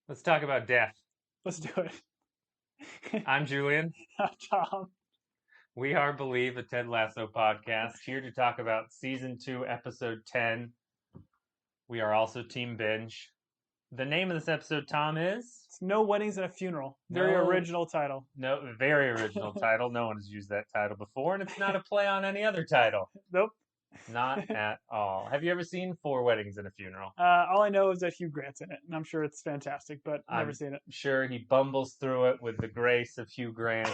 Let's talk about death. Let's do it. I'm Julian. Tom. We are Believe, a Ted Lasso podcast, here to talk about season 2, episode 10. We are also Team Binge. The name of this episode, Tom, is It's No Weddings and a Funeral. Very No, original title. no, very original title. No one has used that title before, and it's not a play on any other title. Nope. Not at all. Have you ever seen Four Weddings and a Funeral? All I know is that Hugh Grant's in it, and I'm sure it's fantastic, but never I'm seen it. sure he bumbles through it with the grace of Hugh Grant,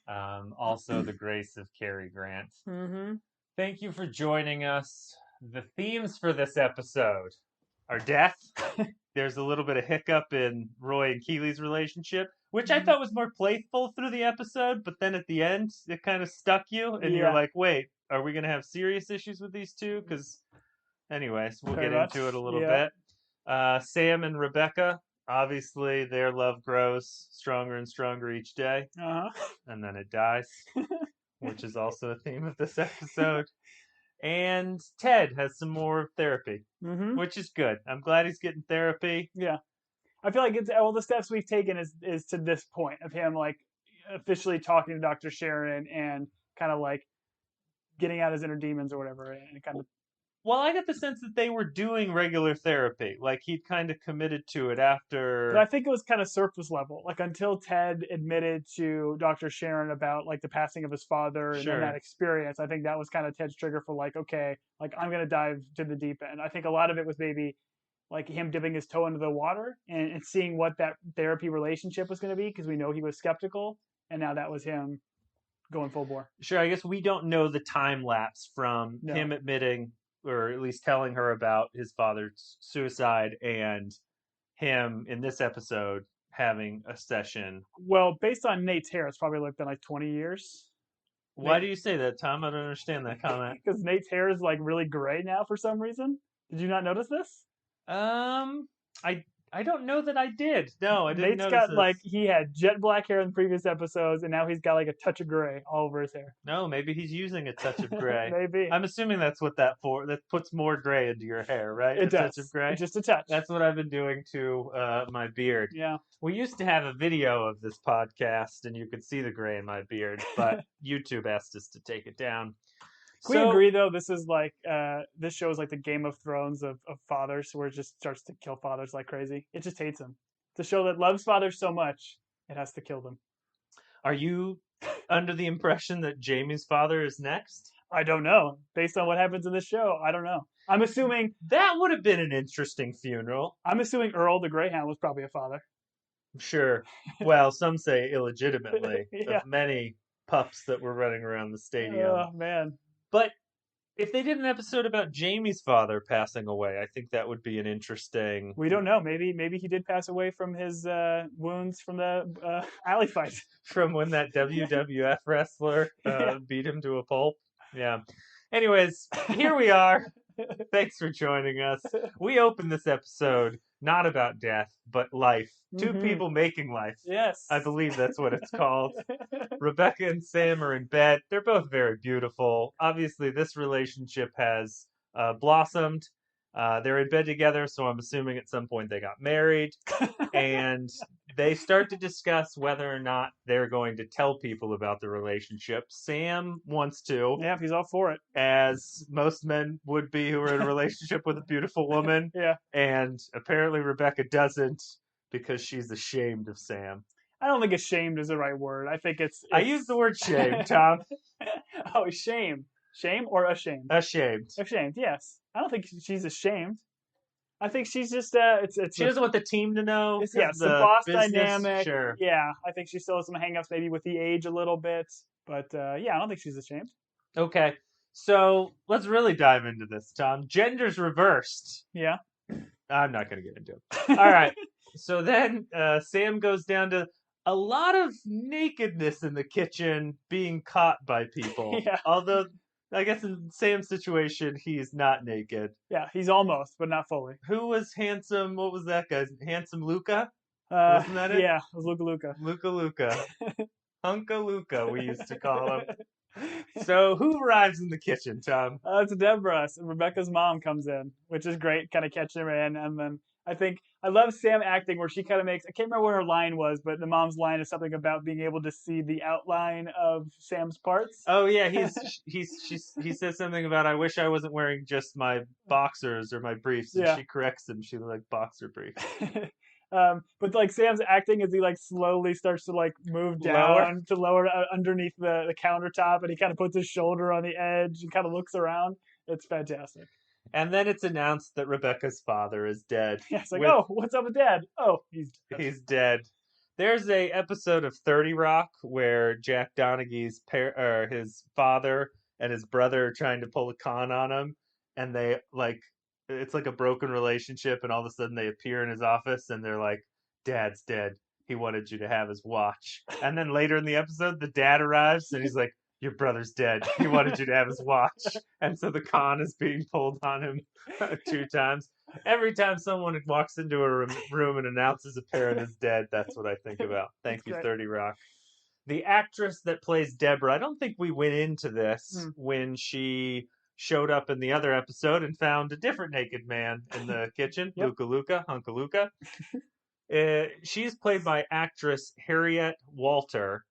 also the grace of Cary Grant. Mm-hmm. Thank you for joining us. The themes for this episode are death. There's a little bit of hiccup in Roy and Keeley's relationship, which I thought was more playful through the episode, but then at the end, it kind of stuck you, and you're Yeah. like, wait, are we going to have serious issues with these two? Because, anyways, we'll Very get much. into it a little Yeah. bit. Sam and Rebecca, obviously, their love grows stronger and stronger each day, Uh-huh. and then it dies, which is also a theme of this episode. And Ted has some more therapy, Mm-hmm. which is good. I'm glad he's getting therapy. Yeah. I feel like it's all the steps we've taken is to this point of him like officially talking to Dr. Sharon and kind of like getting out his inner demons or whatever, and kind of. Well, I got the sense that they were doing regular therapy. Like he'd kind of committed to it after. But I think it was kind of surface level, like until Ted admitted to Dr. Sharon about like the passing of his father and then that experience. I think that was kind of Ted's trigger for like, okay, like I'm gonna dive to the deep end. I think a lot of it was maybe like him dipping his toe into the water and seeing what that therapy relationship was going to be, because we know he was skeptical, and now that was him going full bore. Sure, I guess we don't know the time lapse from No. him admitting, or at least telling her about his father's suicide, and him in this episode having a session. Well, based on Nate's hair, it's probably been like 20 years. Why do you say that, Tom? I don't understand that comment. Because Nate's hair is like really gray now for some reason. Did you not notice this? I don't know that I did. No, I didn't Nate's notice got this. like he had jet black hair in previous episodes, and now he's got like a touch of gray all over his hair. No, maybe he's using a touch of gray. Maybe. I'm assuming that's what that for. That puts more gray into your hair, right? It a does. touch of gray. Just a touch. That's what I've been doing to my beard. Yeah. We used to have a video of this podcast, and you could see the gray in my beard, but YouTube asked us to take it down. Can we agree though? This is like this show is like the Game of Thrones of fathers, where it just starts to kill fathers like crazy. It just hates them. It's a show that loves fathers so much it has to kill them. Are you under the impression that Jamie's father is next? I don't know. Based on what happens in this show, I don't know. I'm assuming that would have been an interesting funeral. I'm assuming Earl the Greyhound was probably a father. Sure. Well, some say illegitimately Yeah. of many pups that were running around the stadium. Oh man. But if they did an episode about Jamie's father passing away, I think that would be an interesting. We don't know. Maybe he did pass away from his wounds from the alley fight. From when that WWF wrestler beat him to a pulp. Yeah. Anyways, here we are. Thanks for joining us. We open this episode not about death, but life. Two people making life. Yes. I believe that's what it's called. Rebecca and Sam are in bed. They're both very beautiful. Obviously, this relationship has blossomed. They're in bed together, so I'm assuming at some point they got married. And they start to discuss whether or not they're going to tell people about the relationship. Sam wants to. Yeah, he's all for it. As most men would be who are in a relationship with a beautiful woman. Yeah. And apparently Rebecca doesn't, because she's ashamed of Sam. I don't think ashamed is the right word. I think it's... I use the word shame, Tom. Oh, shame. Shame or ashamed? Ashamed. Ashamed, yes. I don't think she's ashamed. I think she's just she doesn't want the team to know. Yeah, the boss business, dynamic. Sure. Yeah, I think she still has some hangups maybe with the age a little bit, but yeah, I don't think she's ashamed. Okay, so let's really dive into this, Tom. Gender's reversed. Yeah. I'm not going to get into it. All right. So then Sam goes down to a lot of nakedness in the kitchen, being caught by people. Yeah. Although I guess in Sam's situation, he's not naked. Yeah, he's almost, but not fully. Who was handsome? What was that guy? Handsome Luca? Wasn't that it? Yeah, it was Luca. Luca. Hunka Luca, we used to call him. So who arrives in the kitchen, Tom? It's Deborah. So Rebecca's mom comes in, which is great, kind of catching her in. And then I think I love Sam acting where she kind of makes, I can't remember what her line was, but the mom's line is something about being able to see the outline of Sam's parts. Oh yeah, he says something about I wish I wasn't wearing just my boxers or my briefs, and she corrects him. She like boxer briefs. But like Sam's acting as he like slowly starts to like move down to lower underneath the countertop, and he kind of puts his shoulder on the edge and kind of looks around. It's fantastic. And then it's announced that Rebecca's father is dead. Yeah, it's like, oh, what's up with Dad? Oh, he's dead. There's a episode of 30 Rock where Jack Donaghy's his father and his brother are trying to pull a con on him, and they like it's like a broken relationship, and all of a sudden they appear in his office and they're like, "Dad's dead. He wanted you to have his watch." And then later in the episode, the dad arrives and he's like, "Your brother's dead. He wanted you to have his watch." And so the con is being pulled on him 2 times. Every time someone walks into a room and announces a parent is dead, that's what I think about. Thank you, 30 Rock. The actress that plays Deborah, I don't think we went into this when she showed up in the other episode and found a different naked man in the kitchen, Hunka Luka. She's played by actress Harriet Walter.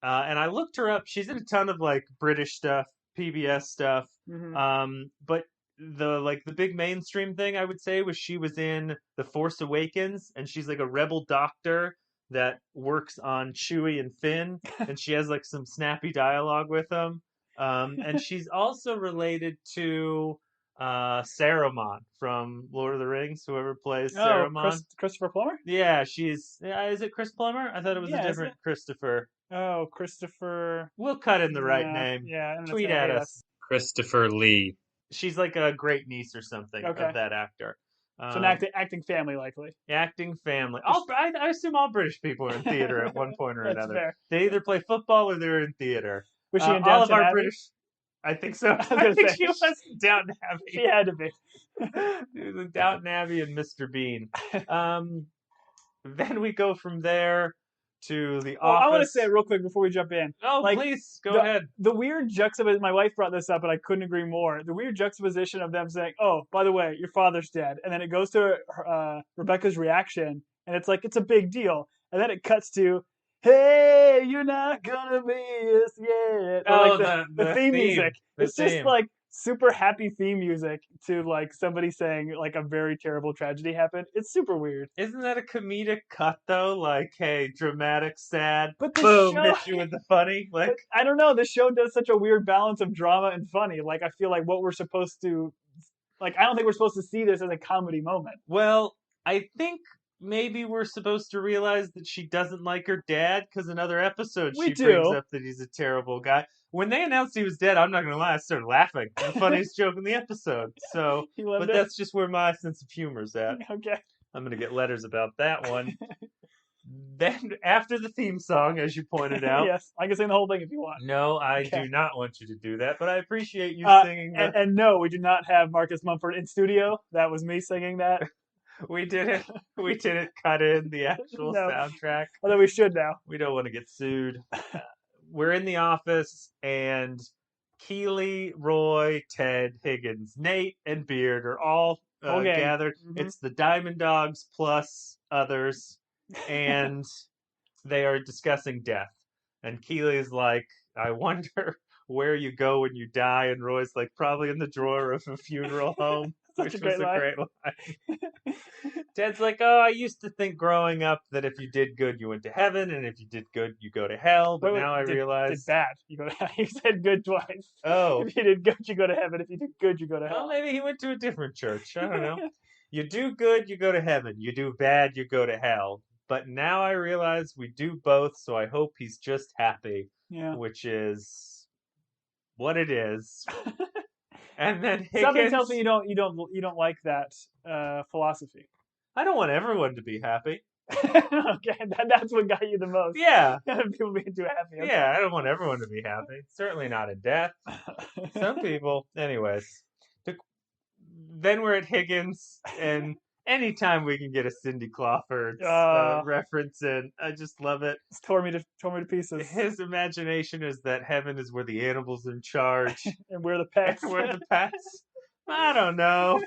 And I looked her up. She's in a ton of like British stuff, PBS stuff. But the big mainstream thing I would say was she was in The Force Awakens, and she's like a rebel doctor that works on Chewie and Finn, and she has like some snappy dialogue with them. And she's also related to Saruman from Lord of the Rings, whoever plays Saruman. Christopher Plummer? Yeah, is it Chris Plummer? I thought it was a different Christopher. Oh, Christopher. We'll cut in the right name. Yeah. Tweet at us. Christopher Lee. She's like a great niece or something of that actor. So an acting family, likely. Acting family. I assume all British people are in theater at one point or another. Fair. They either play football or they're in theater. Was she in all of our Abbey? British... I think so. I think she was in Downton Abbey. She had to be. She was in Downton Abbey and Mr. Bean. Then we go from there to the office. I want to say it real quick before we jump in. Oh, please, go ahead. The weird juxtaposition, my wife brought this up, and I couldn't agree more. The weird juxtaposition of them saying, oh, by the way, your father's dead. And then it goes to Rebecca's reaction, and it's like, it's a big deal. And then it cuts to, hey, you're not gonna miss yet. Or like the theme music. It's just like super happy theme music to like somebody saying like a very terrible tragedy happened. It's super weird. Isn't that a comedic cut though? Like, hey, dramatic, sad, but boom, hit you with the funny. Like, I don't know. The show does such a weird balance of drama and funny. Like, I feel like what we're supposed to, like, I don't think we're supposed to see this as a comedy moment. Well, I think maybe we're supposed to realize that she doesn't like her dad because in other episodes she brings up that he's a terrible guy. When they announced he was dead, I'm not going to lie, I started laughing. The funniest joke in the episode. So, but that's just where my sense of humor is at. Okay. I'm going to get letters about that one. Then, after the theme song, as you pointed out. Yes, I can sing the whole thing if you want. No, I do not want you to do that, but I appreciate you singing. And no, we do not have Marcus Mumford in studio. That was me singing that. We didn't cut in the actual soundtrack. Although we should now. We don't want to get sued. We're in the office, and Keeley, Roy, Ted, Higgins, Nate, and Beard are all gathered. Mm-hmm. It's the Diamond Dogs plus others, and they are discussing death. And Keeley's like, I wonder where you go when you die, and Roy's like, probably in the drawer of a funeral home. Which was a great line. Ted's like, oh, I used to think growing up that if you did good, you went to heaven, and if you did good, you go to hell. But now I realize... Did bad. You go to hell. You said good twice. Oh. If you did good, you go to heaven. If you did good, you go to hell. Well, maybe he went to a different church. I don't know. You do good, you go to heaven. You do bad, you go to hell. But now I realize we do both, so I hope he's just happy. Yeah. Which is what it is. And then Higgins, something tells me you don't like that philosophy. I don't want everyone to be happy. Okay, that's what got you the most. Yeah, people being too happy. Okay. Yeah, I don't want everyone to be happy. Certainly not in death. Some people, anyways. Then we're at Higgins, and anytime we can get a Cindy Crawford reference in, I just love it. It's tore me to pieces. His imagination is that heaven is where the animals are in charge. And we're the pets. And we're the pets. I don't know.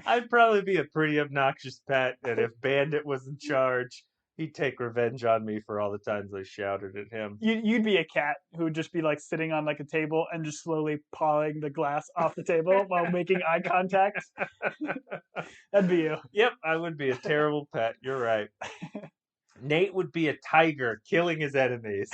I'd probably be a pretty obnoxious pet, and if Bandit was in charge, he'd take revenge on me for all the times I shouted at him. You'd be a cat who would just be like sitting on like a table and just slowly pawing the glass off the table while making eye contact. That'd be you. Yep, I would be a terrible pet. You're right. Nate would be a tiger killing his enemies,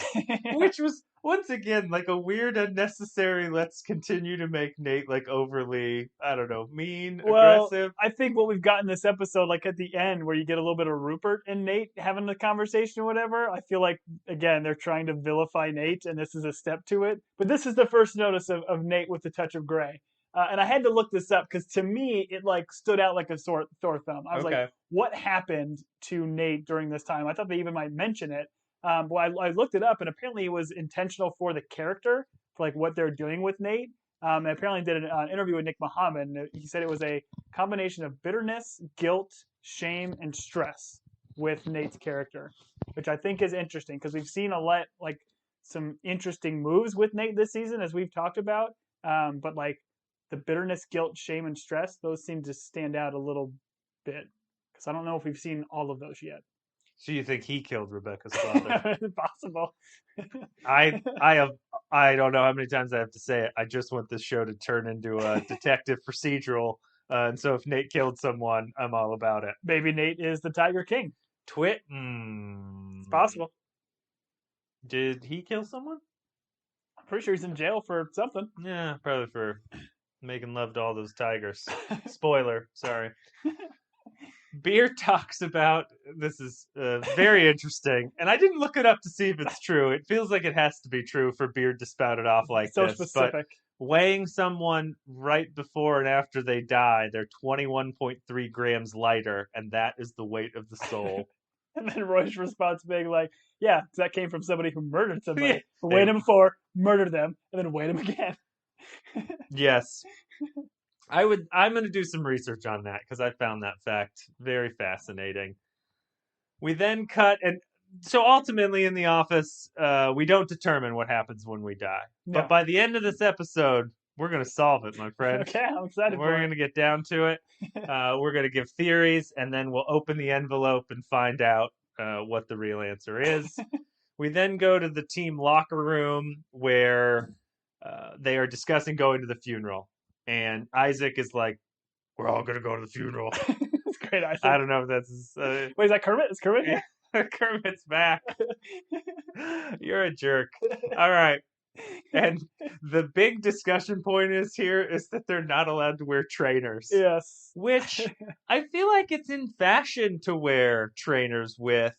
which was once again like a weird, unnecessary. Let's continue to make Nate like overly, I don't know, mean, aggressive. I think what we've got in this episode, like at the end, where you get a little bit of Rupert and Nate having the conversation or whatever. I feel like again they're trying to vilify Nate, and this is a step to it. But this is the first notice of Nate with the touch of gray. And I had to look this up because to me it like stood out like a sore thumb. I was like, what happened to Nate during this time? I thought they even might mention it. But I looked it up, and apparently it was intentional for the character, for like what they're doing with Nate. And apparently did an interview with Nick Mohammed, and he said it was a combination of bitterness, guilt, shame, and stress with Nate's character, which I think is interesting because we've seen some interesting moves with Nate this season, as we've talked about. But like the bitterness, guilt, shame, and stress, those seem to stand out a little bit because I don't know if we've seen all of those yet. So you think he killed Rebecca's father? Possible. I don't know how many times I have to say it. I just want this show to turn into a detective procedural, and so if Nate killed someone, I'm all about it. Maybe Nate is the Tiger King. It's possible. Did he kill someone? I'm pretty sure he's in jail for something. Yeah, probably for making love to all those tigers. Spoiler, sorry. Beard talks about, this is very interesting, and I didn't look it up to see if it's true. It feels like it has to be true for Beard to spout it off like so this. Specific. But weighing someone right before and after they die, they're 21.3 grams lighter, and that is the weight of the soul. And then Roy's response being like, yeah, that came from somebody who murdered somebody. Weighed him before, murdered them, and then weighed him again. Yes. I'm going to do some research on that because I found that fact very fascinating. We then cut, and so ultimately in the office, we don't determine what happens when we die. No. But by the end of this episode, we're going to solve it, my friend. Okay, I'm excited We're going to get down to it. We're going to give theories, and then we'll open the envelope and find out what the real answer is. We then go to the team locker room where they are discussing going to the funeral. And Isaac is like, we're all going to go to the funeral. That's great, Isaac. I don't know if that's... Wait, is that Kermit? Is Kermit here? Kermit's back. You're a jerk. All right. And the big discussion point is that they're not allowed to wear trainers. Yes. Which I feel like it's in fashion to wear trainers with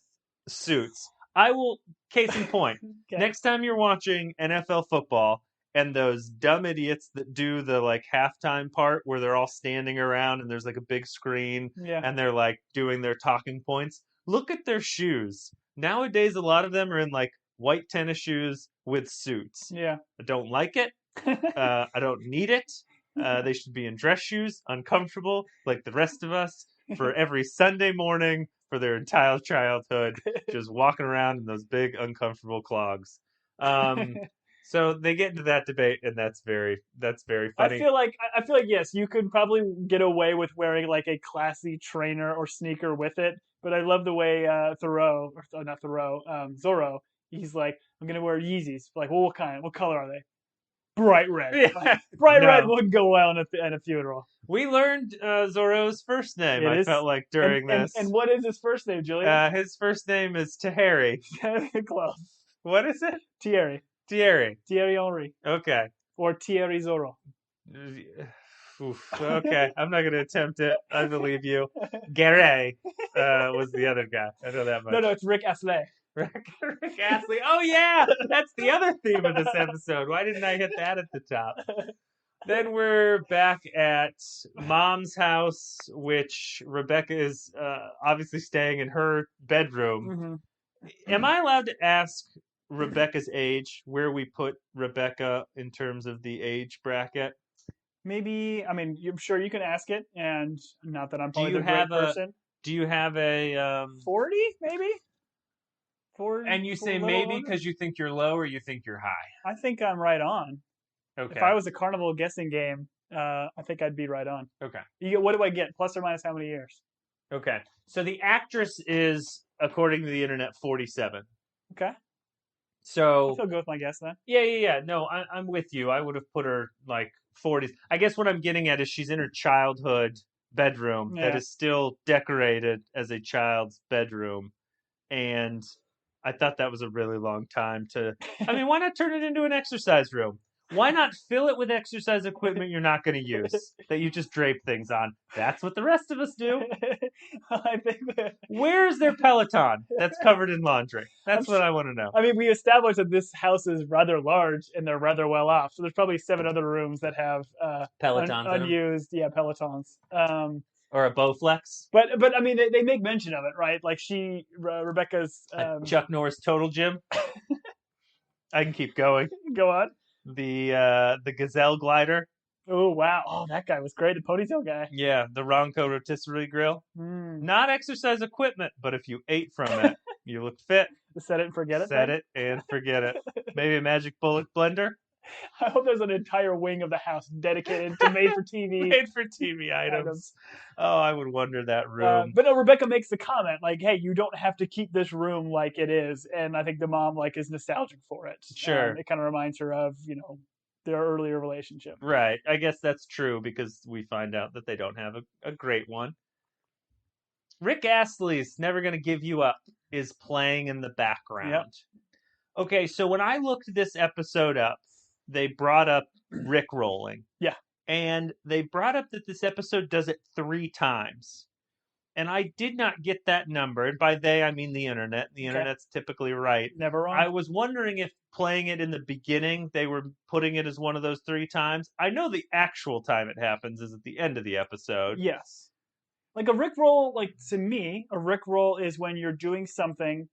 suits. Case in point, next time you're watching NFL football, and those dumb idiots that do the like halftime part where they're all standing around and there's like a big screen and they're like doing their talking points. Look at their shoes. Nowadays, a lot of them are in like white tennis shoes with suits. Yeah. I don't like it. I don't need it. They should be in dress shoes, uncomfortable, like the rest of us, for every Sunday morning for their entire childhood, just walking around in those big, uncomfortable clogs. So they get into that debate, and that's very funny. I feel like yes, you could probably get away with wearing like a classy trainer or sneaker with it. But I love the way Zorro, he's like, I'm gonna wear Yeezys. Like, well, what kind? What color are they? Bright red. Yeah. Like, bright red wouldn't go well at a funeral. We learned Zorro's first name. I felt like during this. And what is his first name, Julian? His first name is Tahiri. Close. What is it? Thierry Henry. Okay. Or Thierry Zorro. Oof. Okay, I'm not going to attempt it. I believe you. Garay was the other guy. I know that much. No, it's Rick Astley. Rick Astley. Oh, yeah! That's the other theme of this episode. Why didn't I hit that at the top? Then we're back at Mom's house, which Rebecca is obviously staying in her bedroom. Mm-hmm. Am I allowed to ask Rebecca's age, where we put Rebecca in terms of the age bracket? Maybe, I mean, I'm sure you can ask it, and not that I'm probably the great person. Do you have a 40, maybe? 40, and you say maybe because you think you're low or you think you're high? I think I'm right on. Okay. If I was a carnival guessing game, I think I'd be right on. Okay. What do I get? Plus or minus how many years? Okay. So the actress is, according to the internet, 47. Okay. So I feel good with my guess then. Yeah. No, I'm with you. I would have put her like 40s. I guess what I'm getting at is she's in her childhood bedroom that is still decorated as a child's bedroom, and I thought that was a really long time to. I mean, why not turn it into an exercise room? Why not fill it with exercise equipment you're not going to use that you just drape things on? That's what the rest of us do. I think Where's their Peloton that's covered in laundry? That's what I want to know. I mean, we established that this house is rather large and they're rather well off. So there's probably 7 other rooms that have Pelotons unused, Pelotons. Or a Bowflex. But I mean, they make mention of it, right? Like Rebecca's Chuck Norris Total Gym. I can keep going. Go on. The Gazelle glider. Oh wow! Oh, that guy was great. The ponytail guy. Yeah, the Ronco rotisserie grill. Not exercise equipment, but if you ate from it, you look fit. Set it and forget it. Set it and forget it. Maybe a magic bullet blender. I hope there's an entire wing of the house dedicated to made-for-TV items. Oh, I would wonder that room. But no, Rebecca makes the comment like, "Hey, you don't have to keep this room like it is," and I think the mom like is nostalgic for it. Sure, it kind of reminds her of their earlier relationship. Right. I guess that's true because we find out that they don't have a great one. Rick Astley's Never Gonna Give You Up is playing in the background. Yep. Okay, so when I looked this episode up, they brought up Rick rolling. Yeah. And they brought up that this episode does it 3 times. And I did not get that number. And by they, I mean the internet. The internet's typically right. Never wrong. I was wondering if playing it in the beginning, they were putting it as one of those 3 times. I know the actual time it happens is at the end of the episode. Yes. Like a Rickroll, like to me, a Rickroll is when you're doing something,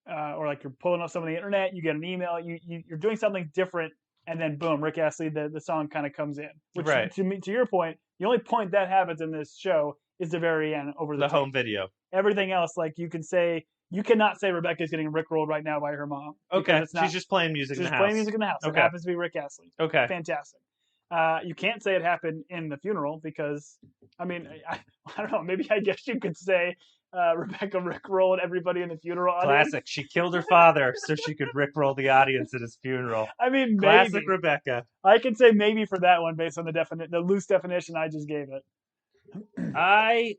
or like you're pulling up something on the internet, you get an email, you're doing something different, and then boom, Rick Astley, the song kind of comes in. Which, right. To your point, the only point that happens in this show is the very end over the home video. Everything else, like you cannot say Rebecca's getting Rickrolled right now by her mom. Okay, she's just playing music in the house. She's playing music in the house. Okay. It happens to be Rick Astley. Okay. Fantastic. You can't say it happened in the funeral because, I mean, I don't know. Maybe I guess you could say Rebecca Rickrolled everybody in the funeral audience. Classic. She killed her father so she could Rickroll the audience at his funeral. I mean, classic maybe. Rebecca. I can say maybe for that one based on the loose definition I just gave it. I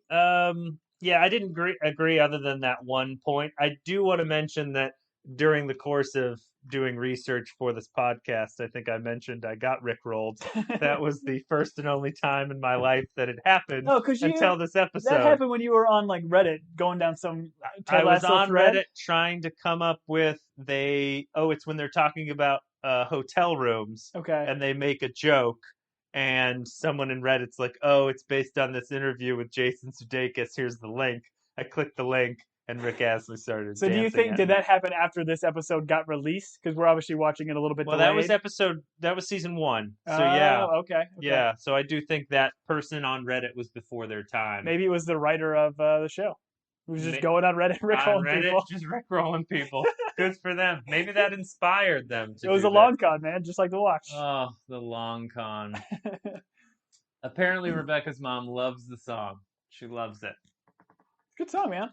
didn't agree other than that one point. I do want to mention that during the course of doing research for this podcast, I think I mentioned I got Rickrolled. That was the first and only time in my life that it happened until this episode. That happened when you were on like Reddit going down some Ted Lasso I was on thread. Reddit trying to come up with it's when they're talking about hotel rooms. Okay. And they make a joke. And someone in Reddit's like, "Oh, it's based on this interview with Jason Sudeikis. Here's the link." I clicked the link, and Rick Astley started. So, do you think did that happen after this episode got released? Because we're obviously watching it a little bit. Well, delayed. that was season 1. So okay. Yeah. So I do think that person on Reddit was before their time. Maybe it was the writer of the show. Who was just going on Reddit, rickrolling people. Just rickrolling people. Good for them. Maybe that inspired them to. It was a long con, man, just like the watch. Oh, the long con. Apparently, Rebecca's mom loves the song. She loves it. Good song, man.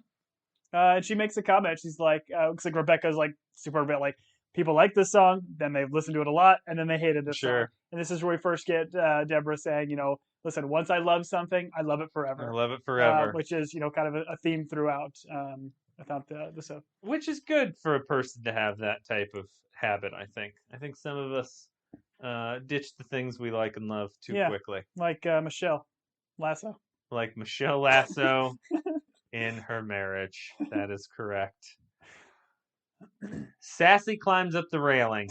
And she makes a comment. She's like, looks like Rebecca's like super bit like, people like this song, then they've listened to it a lot, and then they hated this song. And this is where we first get Deborah saying, listen, once I love something, I love it forever. I love it forever. Which is, kind of a theme throughout. I thought the show. Which is good for a person to have that type of habit, I think. I think some of us ditch the things we like and love too quickly. Like Michelle Lasso. Like Michelle Lasso in her marriage. That is correct. Sassy climbs up the railing.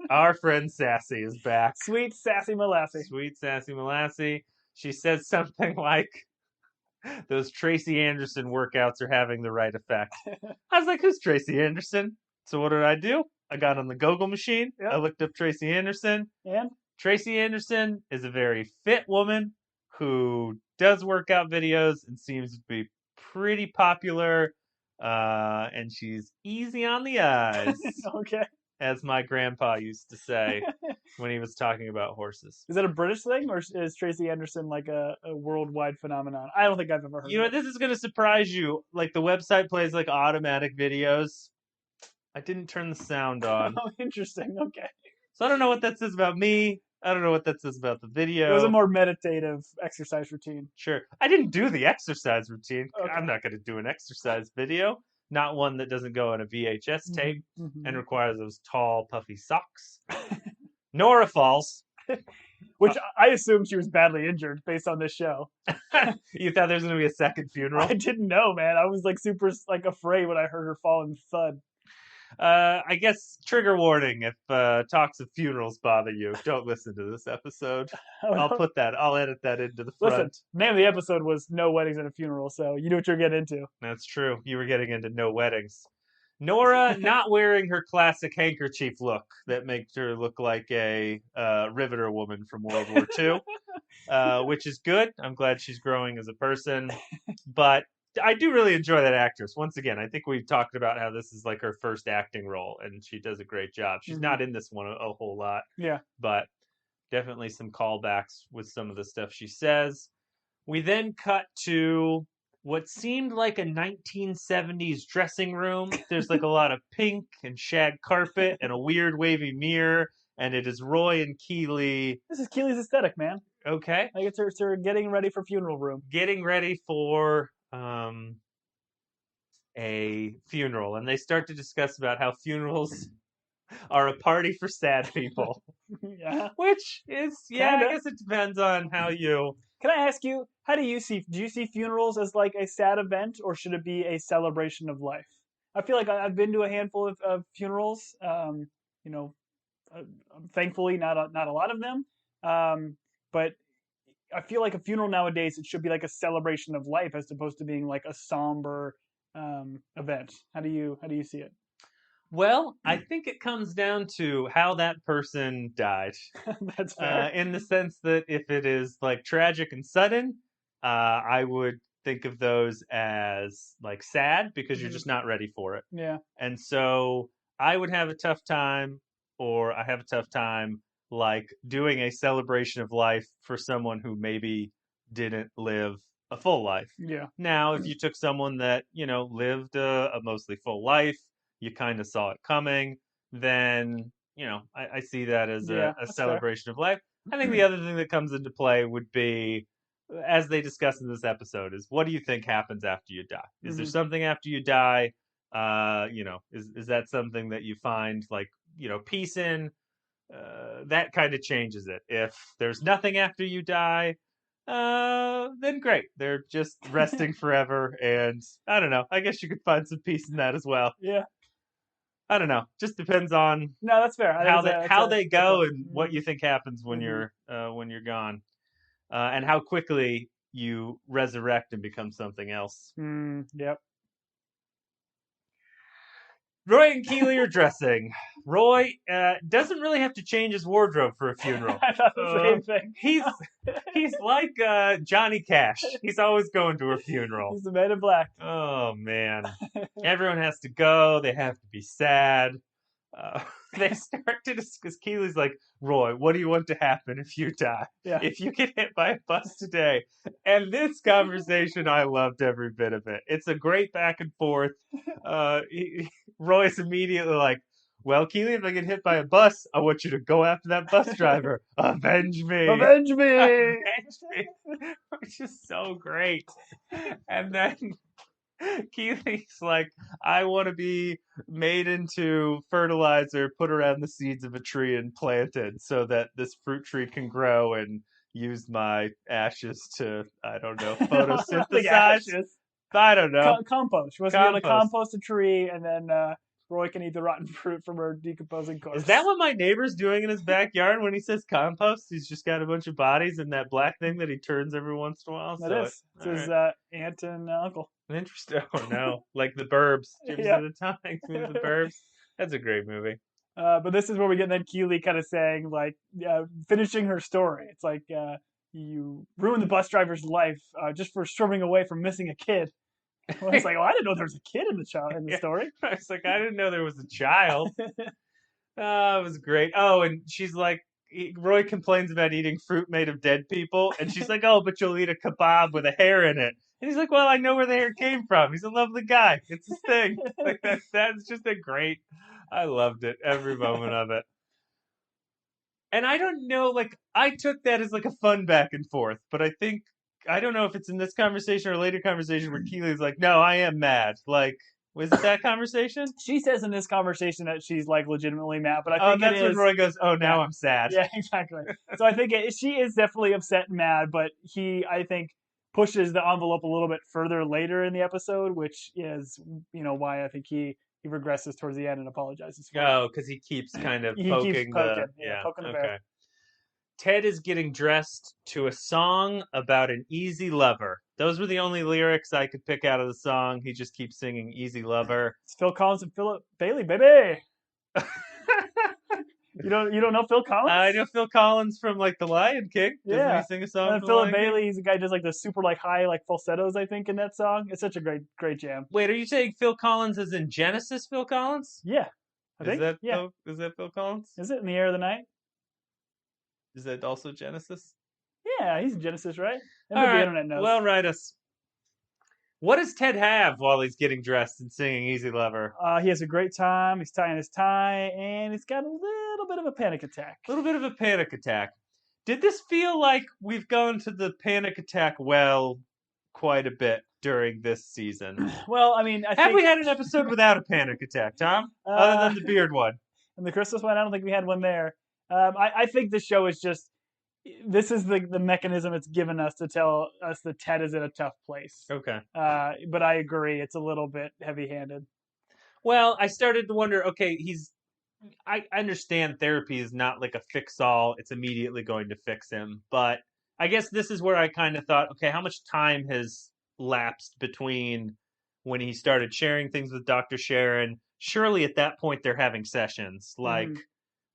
Our friend Sassy is back. Sweet Sassy Molassy. Sweet Sassy Molassy. She says something like, "Those Tracy Anderson workouts are having the right effect." I was like, "Who's Tracy Anderson?" So what did I do? I got on the Google machine. Yep. I looked up Tracy Anderson. And? Tracy Anderson is a very fit woman who does workout videos and seems to be pretty popular. And she's easy on the eyes. Okay. As my grandpa used to say. when he was talking about horses. Is that a British thing, or is Tracy Anderson like a worldwide phenomenon? I don't think I've ever heard. You know, this is going to surprise you. Like the website plays like automatic videos. I didn't turn the sound on. Oh, interesting. Okay. So I don't know what that says about me. I don't know what that says about the video. It was a more meditative exercise routine. Sure. I didn't do the exercise routine. Okay. I'm not going to do an exercise video. Not one that doesn't go on a VHS tape and requires those tall, puffy socks. Nora falls. Which I assumed she was badly injured based on this show. You thought there was going to be a second funeral? I didn't know, man. I was like super like afraid when I heard her fall and thud. I guess trigger warning if talks of funerals bother you. Don't listen to this episode. I'll edit that into the front. Listen, name of the episode was No Weddings and a Funeral, so you know what you're getting into. That's true. You were getting into no weddings. Nora not wearing her classic handkerchief look that makes her look like a riveter woman from World War II, which is good. I'm glad she's growing as a person. But I do really enjoy that actress. Once again, I think we talked about how this is like her first acting role, and she does a great job. She's not in this one a whole lot. Yeah. But definitely some callbacks with some of the stuff she says. We then cut to what seemed like a 1970s dressing room. There's like a lot of pink and shag carpet and a weird wavy mirror, and it is Roy and Keeley. This is Keeley's aesthetic, man. Okay. Like it's her getting ready for funeral room. Getting ready for a funeral, and they start to discuss about how funerals are a party for sad people. Yeah. Which is, I guess it depends on how you... Can I ask you, do you see funerals as like a sad event, or should it be a celebration of life? I feel like I've been to a handful of funerals, thankfully not a lot of them, but I feel like a funeral nowadays, it should be like a celebration of life as opposed to being like a somber event. How do you see it? Well, I think it comes down to how that person died. That's fair. In the sense that if it is like tragic and sudden, I would think of those as like sad because you're just not ready for it. Yeah. And so I would have a tough time, or I have a tough time like doing a celebration of life for someone who maybe didn't live a full life. Yeah. Now, if you took someone that, lived a mostly full life, you kind of saw it coming, then, I see that as a celebration fair. Of life. I think the other thing that comes into play would be, as they discuss in this episode, is what do you think happens after you die? Is there something after you die? Is that something that you find like, peace in? That kind of changes it. If there's nothing after you die, then great. They're just resting forever, and I don't know. I guess you could find some peace in that as well. Yeah. I don't know. Just depends on no, that's fair. How they go and what you think happens when you're gone, and how quickly you resurrect and become something else. Yep. Roy and Keeley are dressing. Roy doesn't really have to change his wardrobe for a funeral. I thought the same thing. He's like Johnny Cash. He's always going to a funeral. He's the man in black. Oh, man. Everyone has to go. They have to be sad. They start to discuss. Keeley's like, Roy, what do you want to happen if you die? Yeah. If you get hit by a bus today? And this conversation, I loved every bit of it. It's a great back and forth. Roy's immediately like, well, Keeley, if I get hit by a bus, I want you to go after that bus driver. Avenge me. Avenge me. Avenge me. Which is so great. And then Keeley's like, I want to be made into fertilizer, put around the seeds of a tree and planted so that this fruit tree can grow and use my ashes to, I don't know, photosynthesize. I don't know. Compost. She wants to be able to compost a tree, and then Roy can eat the rotten fruit from her decomposing corpse. Is that what my neighbor's doing in his backyard when he says compost? He's just got a bunch of bodies and that black thing that he turns every once in a while. That is. It's his aunt and uncle. Interesting. Oh, no. Like The Burbs. Jimmy at the time. The Burbs. That's a great movie. But this is where we get then Keeley kind of saying, like, finishing her story. It's like, you ruined the bus driver's life just for swerving away from missing a kid. I was like, I didn't know there was a kid in the story. I was like, I didn't know there was a child. It was great. Oh, and she's like, Roy complains about eating fruit made of dead people, and she's like, "Oh, but you'll eat a kebab with a hair in it." And he's like, "Well, I know where the hair came from. He's a lovely guy. It's his thing." Like that's just a great. I loved it, every moment of it. And I don't know, like I took that as like a fun back and forth, but I don't know if it's in this conversation or a later conversation where Keely's like, "No, I am mad." Like, was it that conversation? She says in this conversation that she's like legitimately mad, but I Oh, think that's when Roy goes, "Oh, now yeah, I'm sad." yeah, exactly. So I think she is definitely upset and mad, but I think, pushes the envelope a little bit further later in the episode, which is why I think he regresses towards the end and apologizes for Oh, because he keeps kind of he keeps poking poking, the yeah. poking the bear. Okay. Ted is getting dressed to a song about an easy lover. Those were the only lyrics I could pick out of the song. He just keeps singing "Easy Lover." It's Phil Collins and Philip Bailey, baby. You don't know Phil Collins? I know Phil Collins from like The Lion King. Doesn't he Yeah. sing a song And then from The Philip Lion King? Bailey, he's the guy who does like the super like high like falsettos, I think, in that song. It's such a great jam. Wait, are you saying Phil Collins is in Genesis? Phil Collins? Yeah, I Is think. that Yeah. Is that Phil Collins? Is it In the Air of the Night? Is that also Genesis? Yeah, he's in Genesis, right? All Maybe the right. internet knows. Well, write us. What does Ted have while he's getting dressed and singing "Easy Lover"? He has a great time. He's tying his tie, and he's got a little bit of a panic attack. A little bit of a panic attack. Did this feel like we've gone to the panic attack well quite a bit during this season? Well, I mean, Have we had an episode without a panic attack, Tom? Other than the beard one? And the Christmas one, I don't think we had one there. I think the show is just, this is the mechanism it's given us to tell us that Ted is in a tough place. Okay. But I agree, it's a little bit heavy-handed. Well, I started to wonder, okay, I understand therapy is not like a fix-all. It's immediately going to fix him. But I guess this is where I kind of thought, okay, how much time has lapsed between when he started sharing things with Dr. Sharon? Surely at that point they're having sessions. Like,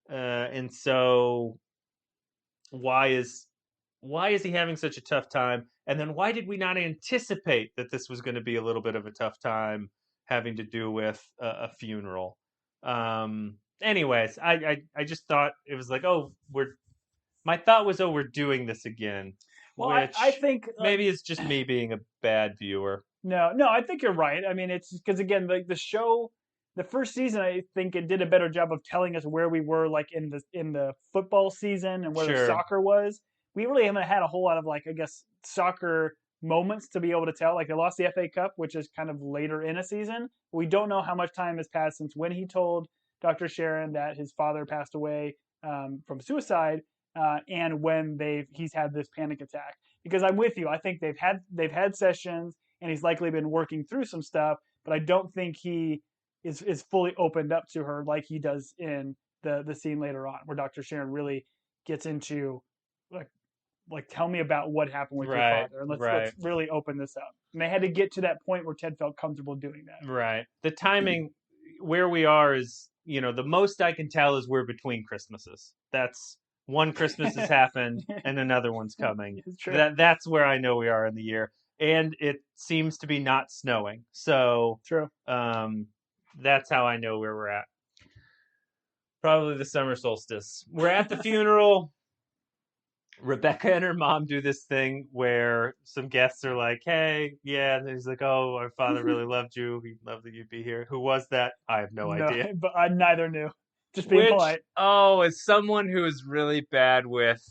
and so why is he having such a tough time? And then why did we not anticipate that this was going to be a little bit of a tough time having to do with a funeral? Anyways, I just thought it was like, oh, my thought was, oh, we're doing this again. Well, which I think maybe it's just me being a bad viewer. No, I think you're right. I mean, it's because again, like the show, the first season, I think it did a better job of telling us where we were, like in the football season and where the soccer was. We really haven't had a whole lot of like, I guess, soccer moments to be able to tell. Like they lost the FA Cup, which is kind of later in a season. We don't know how much time has passed since when he told Dr. Sharon that his father passed away from suicide, and when he's had this panic attack. Because I'm with you. I think they've had sessions, and he's likely been working through some stuff, but I don't think he is fully opened up to her like he does in the scene later on, where Dr. Sharon really gets into like tell me about what happened with your father, and let's really open this up. And they had to get to that point where Ted felt comfortable doing that. Right. The timing where we are is, the most I can tell is we're between Christmases. That's one Christmas has happened and another one's coming. That's where I know we are in the year. And it seems to be not snowing. So true. That's how I know where we're at. Probably the summer solstice. We're at the funeral. Rebecca and her mom do this thing where some guests are like, hey, yeah. And he's like, oh, our father really loved you. He loved that you'd be here. Who was that? I have no idea. But I neither knew. Just being polite. Oh, as someone who is really bad with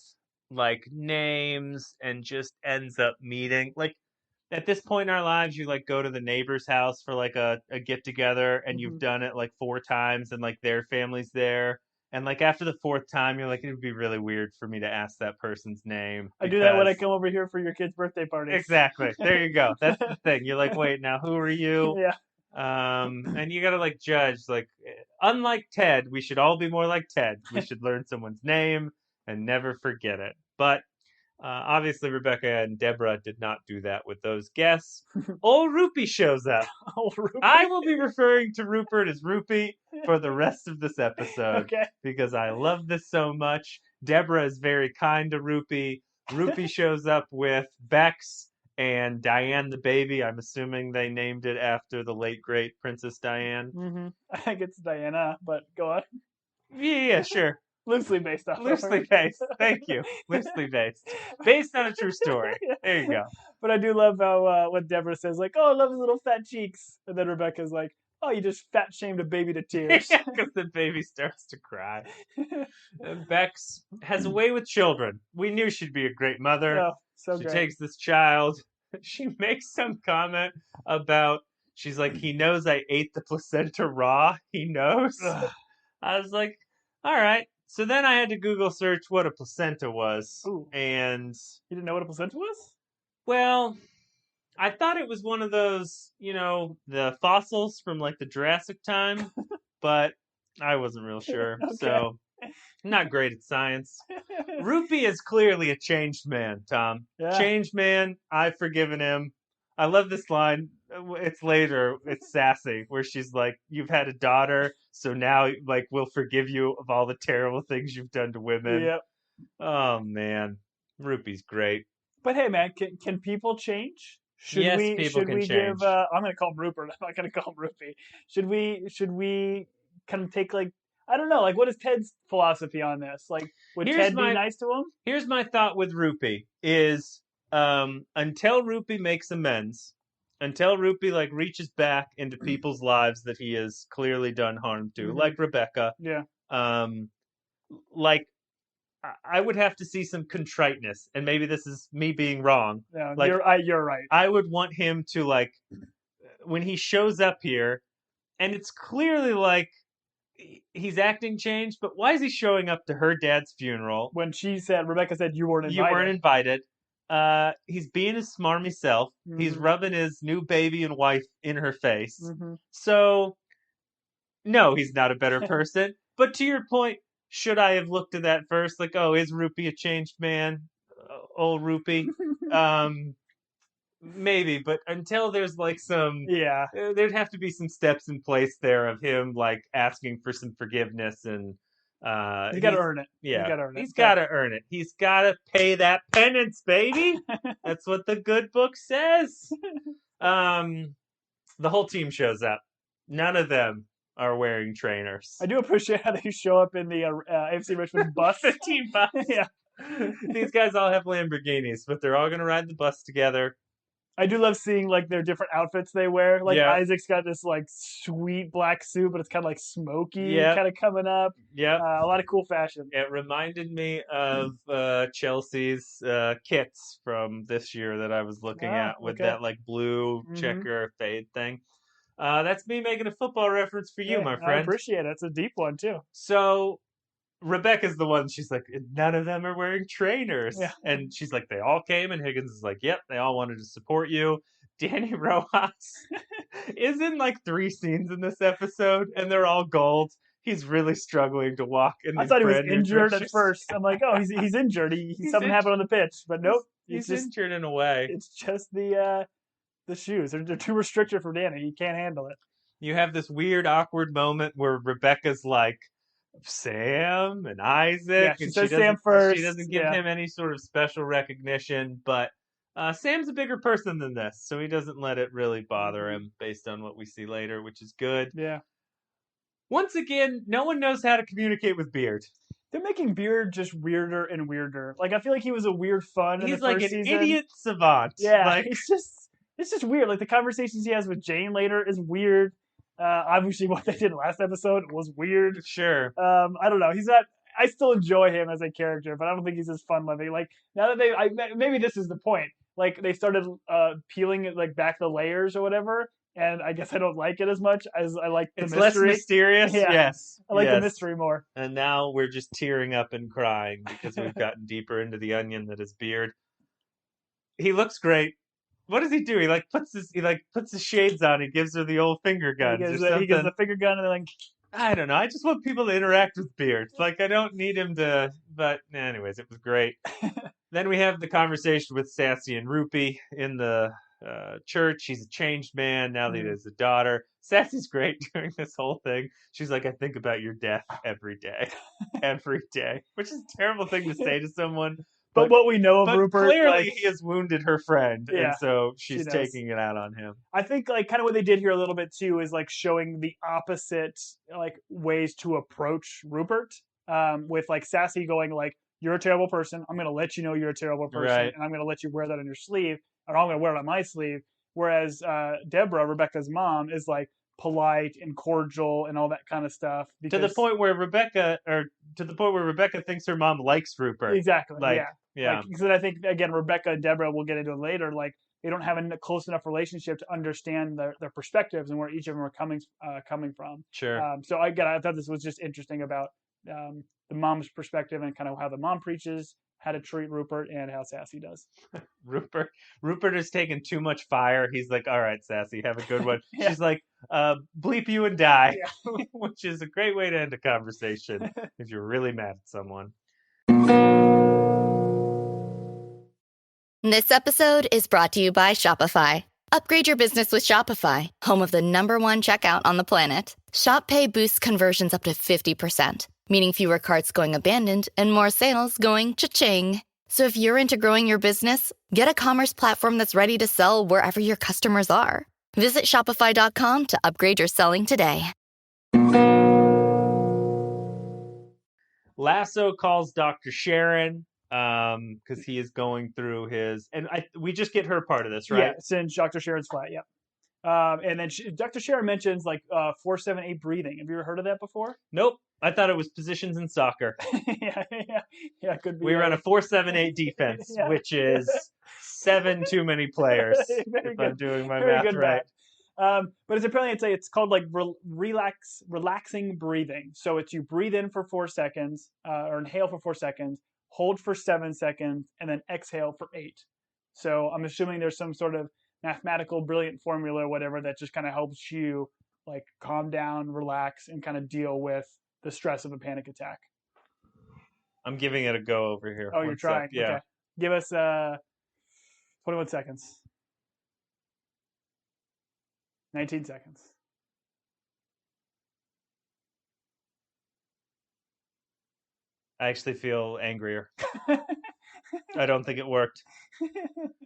like names and just ends up meeting, like at this point in our lives, you like go to the neighbor's house for like a get together, and you've done it like 4 times, and like their family's there. And like after the 4th time, you're like, it would be really weird for me to ask that person's name. I do that when I come over here for your kid's birthday party. Exactly. There you go. That's the thing. You're like, wait, now who are you? Yeah. And you gotta like judge. Like, unlike Ted, we should all be more like Ted. We should learn someone's name and never forget it. But obviously, Rebecca and Deborah did not do that with those guests. Old Rupee shows up. Old Rupee. I will be referring to Rupert as Rupee for the rest of this episode. Okay. Because I love this so much. Deborah is very kind to Rupee. Rupee shows up with Bex and Diane the baby. I'm assuming they named it after the late, great Princess Diane. I think it's Diana, but go on. Yeah, sure. Loosely based off. Loosely based. Thank you. Loosely based. Based on a true story. There you go. But I do love how what Deborah says, like, "Oh, I love his little fat cheeks," and then Rebecca's like, "Oh, you just fat shamed a baby to tears." Yeah, because the baby starts to cry. Bex has a way with children. We knew she'd be a great mother. Oh, so she great. takes this child. She makes some comment about, she's like, he knows I ate the placenta raw. He knows. I was like, all right. So then I had to Google search what a placenta was. Ooh. And you didn't know what a placenta was? Well, I thought it was one of those, the fossils from like the Jurassic time, but I wasn't real sure. Okay. So, not great at science. Rupee is clearly a changed man, Tom. Yeah. Changed man. I've forgiven him. I love this line. It's later. It's sassy, where she's like, "You've had a daughter, so now like we'll forgive you of all the terrible things you've done to women." Yep. Oh man, Rupee's great. But hey, man, can people change? Yes, people can change. Give? I'm going to call him Rupert. I'm not going to call him Rupee. Should we kind of take like, I don't know, like what is Ted's philosophy on this? Like, would Ted be nice to him? Here's my thought with Rupee is until Rupee makes amends, until Rupee like reaches back into people's lives that he has clearly done harm to, like Rebecca. Yeah. Like I would have to see some contriteness, and maybe this is me being wrong. Yeah, like, you're right. I would want him to like when he shows up here, and it's clearly like he's acting changed, but why is he showing up to her dad's funeral? When Rebecca said you weren't invited. You weren't invited. He's being his smarmy self. He's rubbing his new baby and wife in her face. So, no, he's not a better person. But to your point, should I have looked at that first? Like, oh, is Rupee a changed man? Old Rupee? Maybe, but until there's like some, there'd have to be some steps in place there of him like asking for some forgiveness, and he's got to earn it. Yeah, he's got to earn it. He's got to pay that penance, baby. That's what the good book says. The whole team shows up. None of them are wearing trainers. I do appreciate how they show up in the AFC Richmond bus. The team bus. Yeah. These guys all have Lamborghinis, but they're all going to ride the bus together. I do love seeing like their different outfits they wear. Like Isaac's got this like sweet black suit, but it's kind of like smoky, kind of coming up. Yeah, a lot of cool fashion. It reminded me of Chelsea's kits from this year that I was looking at with that like blue checker fade thing. That's me making a football reference for you, my friend. I appreciate it. It's a deep one too. So Rebecca's the one, she's like, none of them are wearing trainers. Yeah. And she's like, they all came, and Higgins is like, yep, they all wanted to support you. Danny Rojas is in like 3 scenes in this episode, and they're all gold. He's really struggling to walk. I thought he was injured at first. I'm like, oh, he's injured. Something happened on the pitch, but nope. He's just injured in a way. It's just the shoes. They're too restricted for Danny. He can't handle it. You have this weird, awkward moment where Rebecca's like, Sam and Isaac. Yeah, she says Sam first. She doesn't give him any sort of special recognition, but Sam's a bigger person than this, so he doesn't let it really bother him based on what we see later, which is good. Yeah. Once again, no one knows how to communicate with Beard. They're making Beard just weirder and weirder. Like, I feel like he was a weird fun in the first season. He's like an idiot savant. Yeah, like, it's just weird. Like, the conversations he has with Jane later is weird. Obviously, what they did last episode was weird. Sure. I don't know. He's not. I still enjoy him as a character, but I don't think he's as fun-loving. Like now that maybe this is the point. Like they started peeling it like back the layers or whatever, and I guess I don't like it as much as I like the mystery. It's less mysterious. Yeah. Yes, I like the mystery more. And now we're just tearing up and crying because we've gotten deeper into the onion that is Beard. He looks great. What does he do? He puts his shades on. He gives her the old finger guns. He gives the finger gun and then like. I don't know. I just want people to interact with Beard. Like I don't need him to. But anyways, it was great. Then we have the conversation with Sassy and Rupee in the church. He's a changed man now that he has a daughter. Sassy's great during this whole thing. She's like, I think about your death every day, which is a terrible thing to say to someone. But what we know of Rupert, clearly he has wounded her friend, and so she's taking it out on him. I think like kind of what they did here a little bit too is like showing the opposite like ways to approach Rupert. with like Sassy going like, "You're a terrible person. I'm going to let you know you're a terrible person, and I'm going to let you wear that on your sleeve, or I'm going to wear it on my sleeve." Whereas Deborah, Rebecca's mom, is like polite and cordial and all that kind of stuff. To the point where Rebecca thinks her mom likes Rupert. Exactly. Like, yeah. Like, because I think again, Rebecca and Deborah, we'll get into it later. Like, they don't have a close enough relationship to understand their perspectives and where each of them are coming from. Sure. So I thought this was just interesting about the mom's perspective and kind of how the mom preaches how to treat Rupert and how Sassy does. Rupert has taken too much fire. He's like, "All right, Sassy, have a good one." Yeah. She's like, "Bleep you and die," which is a great way to end a conversation if you're really mad at someone. This episode is brought to you by Shopify. Upgrade your business with Shopify, home of the #1 checkout on the planet. Shop Pay boosts conversions up to 50%, meaning fewer carts going abandoned and more sales going cha-ching. So if you're into growing your business, get a commerce platform that's ready to sell wherever your customers are. Visit Shopify.com to upgrade your selling today. Lasso calls Dr. Sharon because he is going through his, and we just get her part of this, right? Yeah, since Dr. Sharon's flat, yeah. And then Dr. Sharon mentions like 4-7-8 breathing. Have you ever heard of that before? Nope. I thought it was positions in soccer. yeah, could be. We run a 4-7-8 defense, which is 7 too many players. If I'm doing my math right. But it's called like relaxing breathing. So it's you breathe in for 4 seconds, or inhale for 4 seconds, hold for 7 seconds, and then exhale for 8. So I'm assuming there's some sort of mathematical brilliant formula or whatever that just kind of helps you like calm down, relax, and kind of deal with the stress of a panic attack. I'm giving it a go over here. Oh, you're trying? Yeah. Okay. Give us 21 seconds. 19 seconds. I actually feel angrier. I don't think it worked.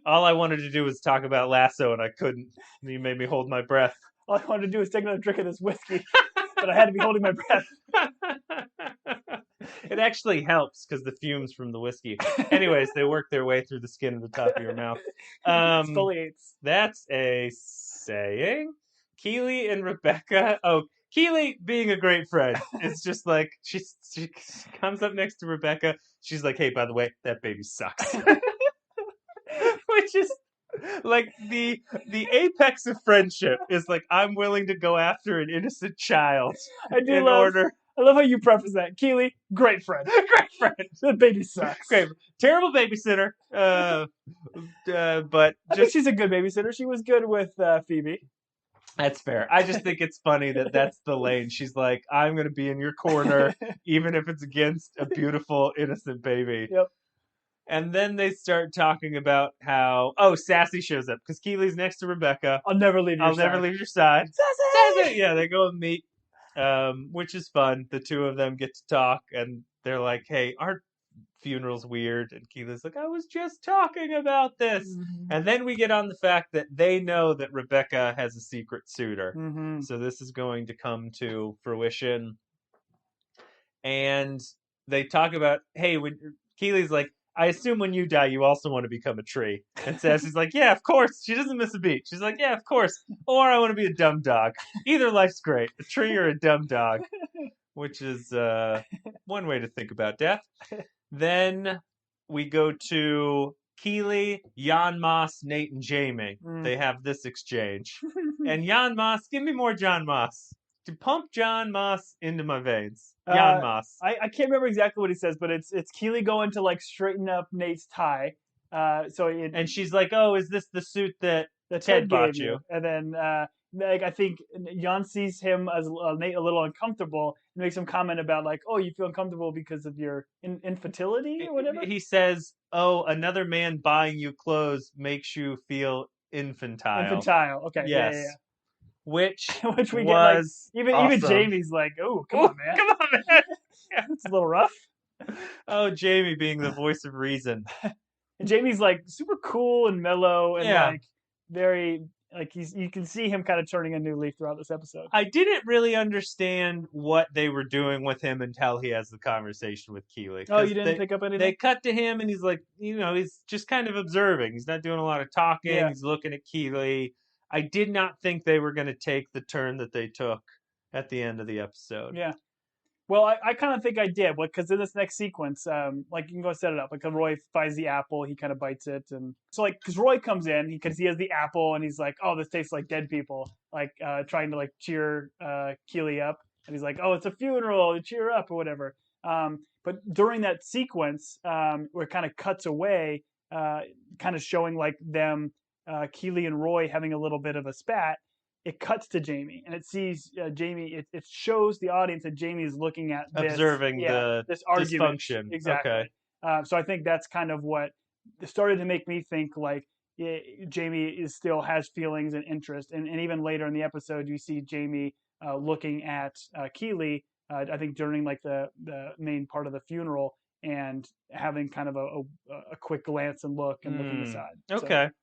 All I wanted to do was talk about Lasso, and I couldn't. You made me hold my breath. All I wanted to do was take another drink of this whiskey, but I had to be holding my breath. It actually helps because the fumes from the whiskey. Anyways, they work their way through the skin of the top of your mouth. Exfoliates. That's a saying. Keeley and Rebecca. Oh, Keeley, being a great friend, is just like she comes up next to Rebecca. She's like, "Hey, by the way, that baby sucks," which is like the apex of friendship. Is like, I'm willing to go after an innocent child. I love how you preface that. Keeley, great friend. Great friend. The baby sucks. Great. Terrible babysitter. But I think she's a good babysitter. She was good with Phoebe. That's fair. I just think it's funny that that's the lane. She's like, I'm going to be in your corner, even if it's against a beautiful, innocent baby. Yep. And then they start talking about how, Sassy shows up because Keeley's next to Rebecca. I'll never leave your side. Sassy! Yeah, they go and meet, which is fun. The two of them get to talk, and they're like, "Hey, aren't funeral's weird?" And Keeley's like, "I was just talking about this." Mm-hmm. And then we get on the fact that they know that Rebecca has a secret suitor. Mm-hmm. So this is going to come to fruition. And they talk about, hey, when Keeley's like, "I assume when you die, you also want to become a tree." And Sassy's like, "Yeah, of course." She doesn't miss a beat. She's like, "Yeah, of course. Or I want to be a dumb dog. Either life's great. A tree or a dumb dog." Which is one way to think about death. Then we go to Keeley, Jan Moss, Nate, and Jamie. They have this exchange. And Jan Moss, give me more Jan Moss. To pump Jan Moss into my veins. Jan Moss. I can't remember exactly what he says, but it's Keeley going to like straighten up Nate's tie. And she's like, "Oh, is this the suit that Ted bought you?" And then I think Jan sees him as Nate a little uncomfortable and makes some comment about like, "Oh, you feel uncomfortable because of your infertility or whatever." He says, "Oh, another man buying you clothes makes you feel infantile." Infantile. Okay. Yes. Yeah. Which we was get like awesome. Even Jamie's like, "Oh, come on, man. Come on, man." Yeah. It's a little rough. Oh, Jamie being the voice of reason. And Jamie's like super cool and mellow and like very like you can see him kind of turning a new leaf throughout this episode. I didn't really understand what they were doing with him until he has the conversation with Keeley. Oh, you didn't pick up anything? They cut to him and he's like, he's just kind of observing. He's not doing a lot of talking. Yeah. He's looking at Keeley. I did not think they were going to take the turn that they took at the end of the episode. Yeah. Well, I kind of think I did, because in this next sequence, like you can go set it up. Like Roy finds the apple, he kind of bites it, and so because Roy comes in, because he has the apple, and he's like, "Oh, this tastes like dead people," like trying to like cheer Keeley up, and he's like, "Oh, it's a funeral, cheer up or whatever." But during that sequence, where it kind of cuts away, kind of showing like them, Keeley and Roy having a little bit of a spat. It cuts to Jamie, and it sees Jamie. It shows the audience that Jamie is looking at observing this argument. Dysfunction. Exactly. Okay. So I think that's kind of what started to make me think like Jamie still has feelings and interest, and even later in the episode, you see Jamie looking at Keeley. I think during like the main part of the funeral, and having kind of a quick glance and look and looking aside. Okay. So,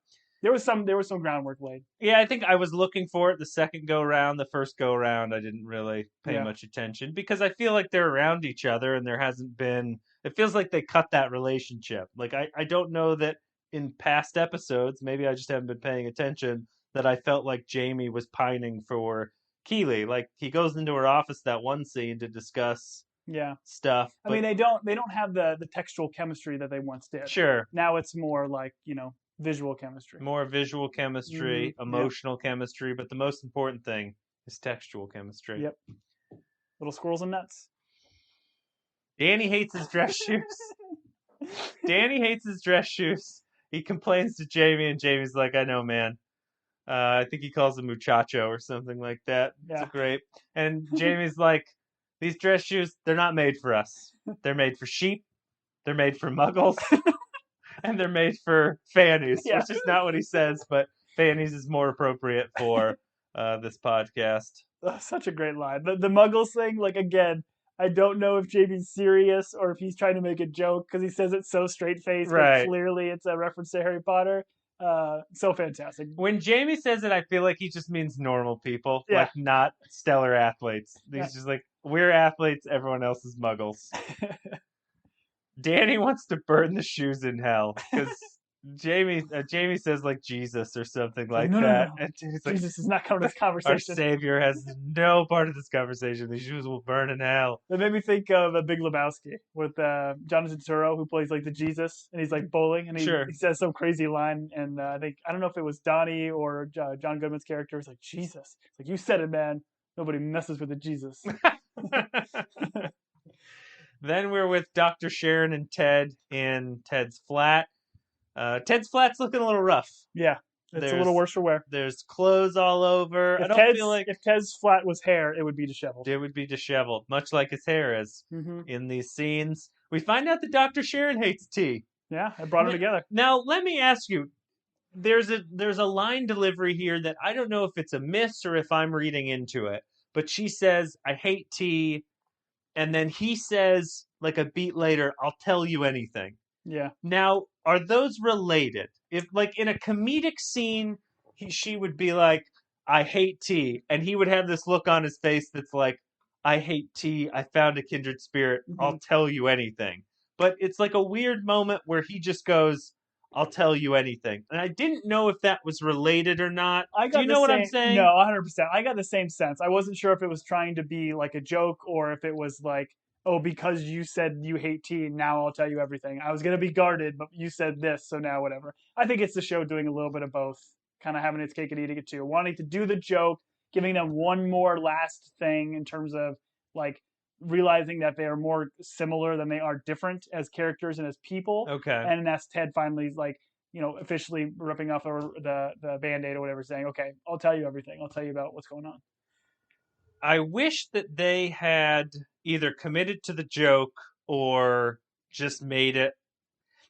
there was some groundwork laid. Yeah, I think I was looking for it the second go round. The first go round, I didn't really pay much attention because I feel like they're around each other and there hasn't been. It feels like they cut that relationship. Like I don't know that in past episodes, maybe I just haven't been paying attention, that I felt like Jamie was pining for Keeley. Like he goes into her office that one scene to discuss stuff. I mean, they don't have the textual chemistry that they once did. Sure. Now it's more like visual chemistry. More visual chemistry, emotional chemistry, but the most important thing is textual chemistry. Yep. Little squirrels and nuts. Danny hates his dress shoes. Danny hates his dress shoes. He complains to Jamie, and Jamie's like, I know, man. I think he calls him muchacho or something like that. Yeah. It's great. And Jamie's like, these dress shoes, they're not made for us. They're made for sheep. They're made for muggles. And they're made for fannies, which is not what he says, but fannies is more appropriate for this podcast. That's such a great line. The muggles thing, like, again, I don't know if Jamie's serious or if he's trying to make a joke because he says it so straight-faced, but clearly it's a reference to Harry Potter. So fantastic. When Jamie says it, I feel like he just means normal people, like not stellar athletes. He's just like, we're athletes, everyone else is muggles. Danny wants to burn the shoes in hell because Jamie says like Jesus or something like that. No. And Jesus like, is not coming to this conversation. Our Savior has no part of this conversation. These shoes will burn in hell. That made me think of a Big Lebowski with Jonathan Turturro, who plays like the Jesus, and he's like bowling, and he says some crazy line, and I don't know if it was Donnie or John Goodman's character. It's like, Jesus. It's like, you said it, man. Nobody messes with the Jesus. Then we're with Dr. Sharon and Ted in Ted's flat. Ted's flat's looking a little rough. Yeah, it's a little worse for wear. There's clothes all over. If Ted's flat was hair, it would be disheveled. It would be disheveled, much like his hair is in these scenes. We find out that Dr. Sharon hates tea. Yeah, I brought them together. Now, let me ask you. There's a line delivery here that I don't know if it's a miss or if I'm reading into it. But she says, I hate tea. And then he says, like a beat later, I'll tell you anything. Yeah. Now, are those related? If, like, in a comedic scene, she would be like, I hate tea. And he would have this look on his face that's like, I hate tea. I found a kindred spirit. I'll tell you anything. But it's like a weird moment where he just goes, I'll tell you anything. And I didn't know if that was related or not. Do you know what I'm saying? No, 100%. I got the same sense. I wasn't sure if it was trying to be like a joke or if it was like, oh, because you said you hate tea, now I'll tell you everything. I was going to be guarded, but you said this, so now whatever. I think it's the show doing a little bit of both, kind of having its cake and eating it too. Wanting to do the joke, giving them one more last thing in terms of like realizing that they are more similar than they are different as characters and as people. Okay. And that's Ted finally like, officially ripping off the Band-Aid or whatever, saying, okay, I'll tell you everything. I'll tell you about what's going on. I wish that they had either committed to the joke or just made it.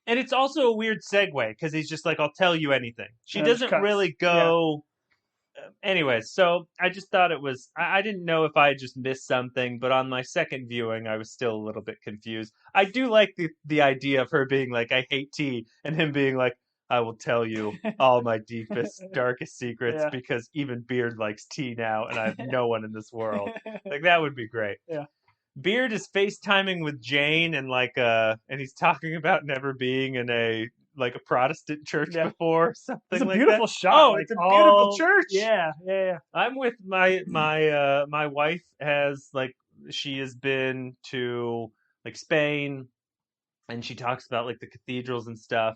And it's also a weird segue because he's just like, I'll tell you anything. She doesn't really go... Anyways, so I just thought it was... I didn't know if I just missed something, but on my second viewing, I was still a little bit confused. I do like the idea of her being like, I hate tea, and him being like, I will tell you all my deepest, darkest secrets Yeah. because even Beard likes tea now, and I have no one in this world. Like, that would be great. Yeah. Beard is FaceTiming with Jane and and he's talking about never being in a Protestant church before, something it's a like beautiful that. shot. Oh, like, it's a beautiful church. Yeah. I'm with my wife has she has been to Spain, and she talks about the cathedrals and stuff.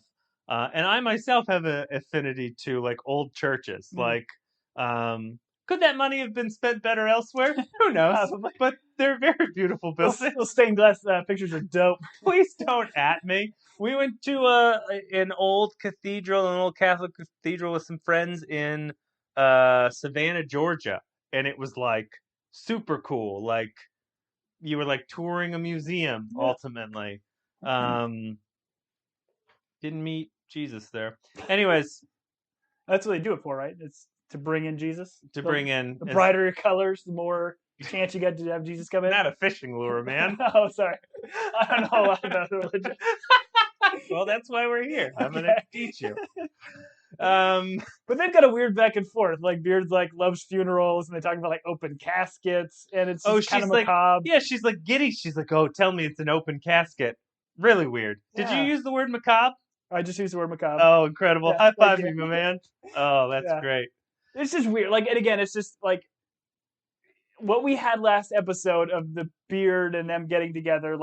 And I myself have an affinity to old churches. Could that money have been spent better elsewhere? Who knows? Probably. But they're very beautiful buildings. Those stained glass pictures are dope. Please don't at me. We went to an old cathedral, an old Catholic cathedral with some friends in Savannah, Georgia, and it was super cool. You were touring a museum ultimately. Didn't meet Jesus there. Anyways, that's what they do it for, right? It's to bring in Jesus. To bring in the brighter your colors, the more chance you get to have Jesus come in. Not a fishing lure, man. Oh, sorry. I don't know a lot about religion. Well, that's why we're here. I'm gonna teach you. But they've got a weird back and forth. Beard's loves funerals, and they talk about open caskets, and it's kind of macabre. Yeah, she's giddy. She's oh, tell me it's an open casket. Really weird. Did you use the word macabre? I just used the word macabre. Oh, incredible. High five me, my man. Oh, that's great. It's just weird. And again, it's just what we had last episode of the Beard and them getting together.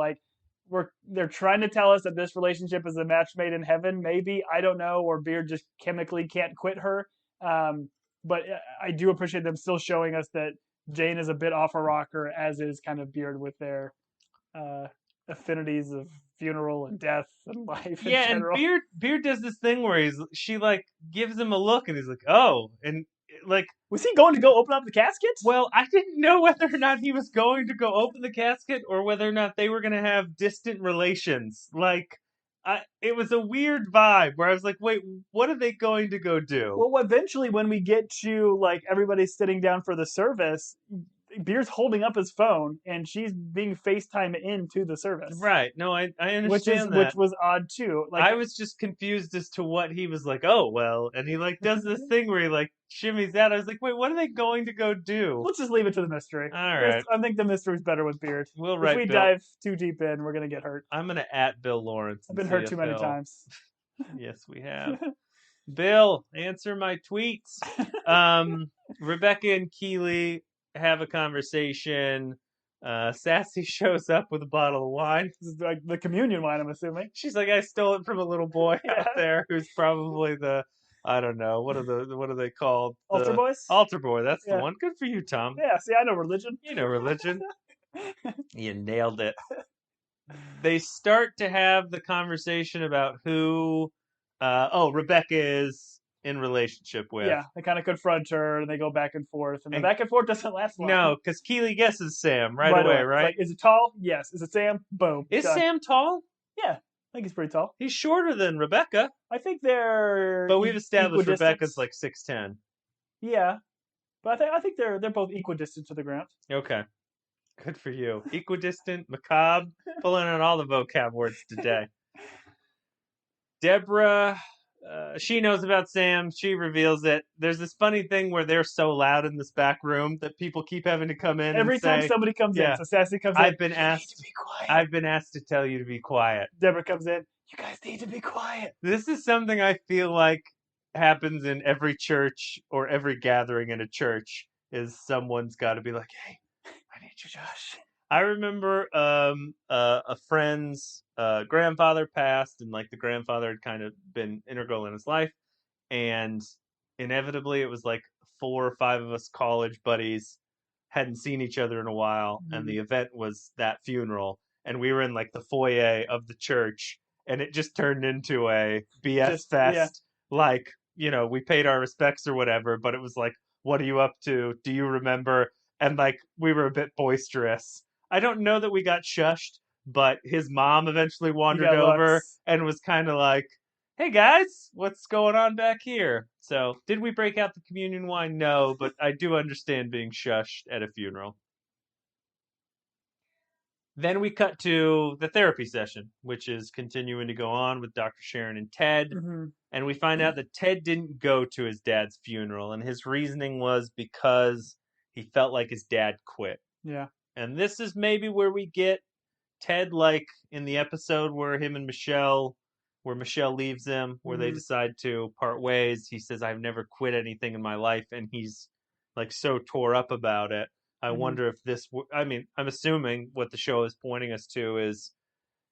They're trying to tell us that this relationship is a match made in heaven. Maybe, I don't know, or Beard just chemically can't quit her. But I do appreciate them still showing us that Jane is a bit off a rocker, as is kind of Beard with their affinities of funeral and death and life. Yeah, and Beard does this thing where she gives him a look, and he's oh, and was he going to go open up the casket? Well, I didn't know whether or not he was going to go open the casket or whether or not they were going to have distant relations. It was a weird vibe where I was wait, what are they going to go do? Well, eventually when we get to everybody's sitting down for the service, Beard's holding up his phone, and she's being FaceTime into the service. Right. No, I understand that. Which was odd, too. I was just confused as to what he was oh, well. And he, does this thing where he, shimmies out. I was wait, what are they going to go do? Let's just leave it to the mystery. All right. I think the mystery's better with Beard. We'll write If we Bill. dive too deep in, we're going to get hurt. I'm going to at Bill Lawrence. I've been hurt too many times. Yes, we have. Bill, answer my tweets. Rebecca and Keeley have a conversation. Sassy shows up with a bottle of wine. This is the communion wine, I'm assuming. She's I stole it from a little boy out there who's probably I don't know, what are they called? Altar boys? Altar boy, that's the one. Good for you, Tom. Yeah, see, I know religion. You know religion. You nailed it. They start to have the conversation about who Rebecca is in relationship with. Yeah, they kind of confront her, and they go back and forth, and the back and forth doesn't last long. No, because Keeley guesses Sam right away, right? Is it tall? Yes. Is it Sam? Boom. Is Sam tall? Yeah, I think he's pretty tall. He's shorter than Rebecca. I think they're. But we've established Rebecca's 6'10". Yeah, but I think they're both equidistant to the ground. Okay, good for you. Equidistant, macabre, pulling on all the vocab words today. Deborah. She knows about Sam. She reveals it. There's this funny thing where they're so loud in this back room that people keep having to come in every time somebody comes in. So Sassy comes in. I've been asked to be quiet. I've been asked to tell you to be quiet. Deborah comes in. You guys need to be quiet. This is something I feel happens in every church or every gathering in a church. Is someone's got to be hey, I need you, Josh. I remember a friend's grandfather passed, and the grandfather had kind of been integral in his life, and inevitably it was 4 or 5 of us college buddies hadn't seen each other in a while, and the event was that funeral, and we were in the foyer of the church, and it just turned into a BS fest. Yeah. We paid our respects or whatever, but it was what are you up to? Do you remember? And we were a bit boisterous. I don't know that we got shushed, but his mom eventually wandered over and was kind of hey guys, what's going on back here? So, did we break out the communion wine? No, but I do understand being shushed at a funeral. Then we cut to the therapy session, which is continuing to go on with Dr. Sharon and Ted. Mm-hmm. And we find out that Ted didn't go to his dad's funeral, and his reasoning was because he felt like his dad quit. Yeah. And this is maybe where we get Ted, like in the episode where Michelle leaves him, where they decide to part ways. He says, "I've never quit anything in my life," and he's like so tore up about it. I wonder if this. I'm assuming what the show is pointing us to is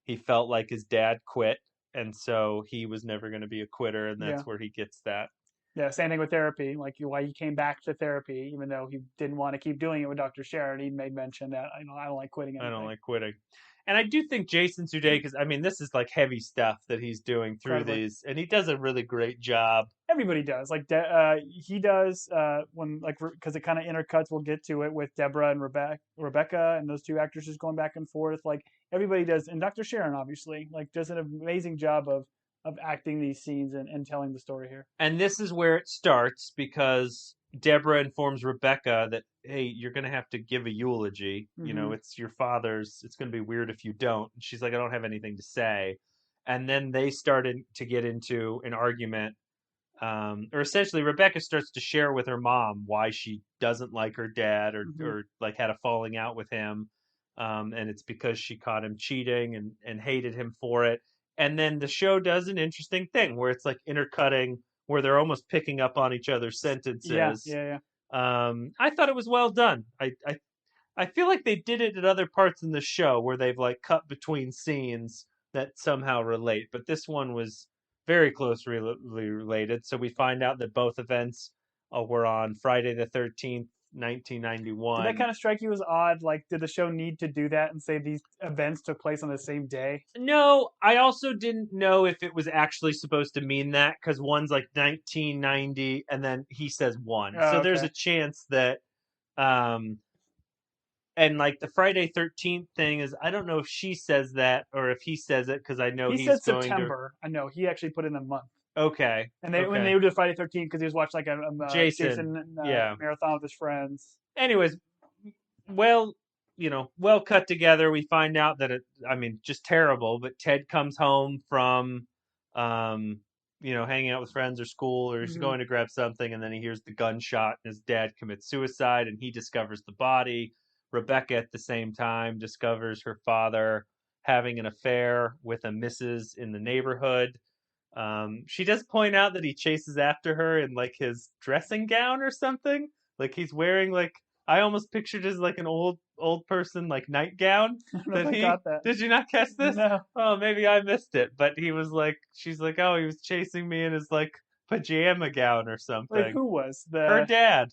he felt like his dad quit, and so he was never going to be a quitter, and that's where he gets that. Yeah, same thing with therapy. Like why he came back to therapy, even though he didn't want to keep doing it with Dr. Sharon. He made mention that I don't like quitting anything. I don't like quitting. And I do think Jason Sudeikis, this is like heavy stuff that he's doing through these, and he does a really great job. Everybody does. Like he does when because it kind of intercuts. We'll get to it with Deborah and Rebecca, and those two actresses going back and forth. Like everybody does, and Dr. Sharon obviously does an amazing job of acting these scenes and telling the story here. And this is where it starts because Deborah informs Rebecca that, hey, you're going to have to give a eulogy. It's your father's. It's going to be weird if you don't. And she's like, I don't have anything to say. And then they started to get into an argument. Or essentially, Rebecca starts to share with her mom why she doesn't like her dad or like had a falling out with him. And it's because she caught him cheating and hated him for it. And then the show does an interesting thing where it's like intercutting, where they're almost picking up on each other's sentences. Yeah. I thought it was well done. I feel like they did it at other parts in the show where they've like cut between scenes that somehow relate, but this one was very closely related. So we find out that both events were on Friday the 13th, 1991. Did that kind of strike you as odd? Like, did the show need to do that and say these events took place on the same day? No, I also didn't know if it was actually supposed to mean that, because one's like 1990 and then he says one. So there's a chance that and like the Friday 13th thing is, I don't know if she says that or if he says it, because I know he said September. I know he actually put in a month. Okay. And when they did Friday 13th, because he was watching like a Jason marathon with his friends. Anyways, well cut together. We find out that just terrible. But Ted comes home from, hanging out with friends or school, or he's going to grab something, and then he hears the gunshot, and his dad commits suicide, and he discovers the body. Rebecca, at the same time, discovers her father having an affair with a missus in the neighborhood. She does point out that he chases after her in like his dressing gown or something. Like he's wearing like, I almost pictured as like an old person like nightgown. Got that. Did you not catch this? No. Oh, maybe I missed it. But he was like, she's like, oh, he was chasing me in his like pajama gown or something. Like who was her dad?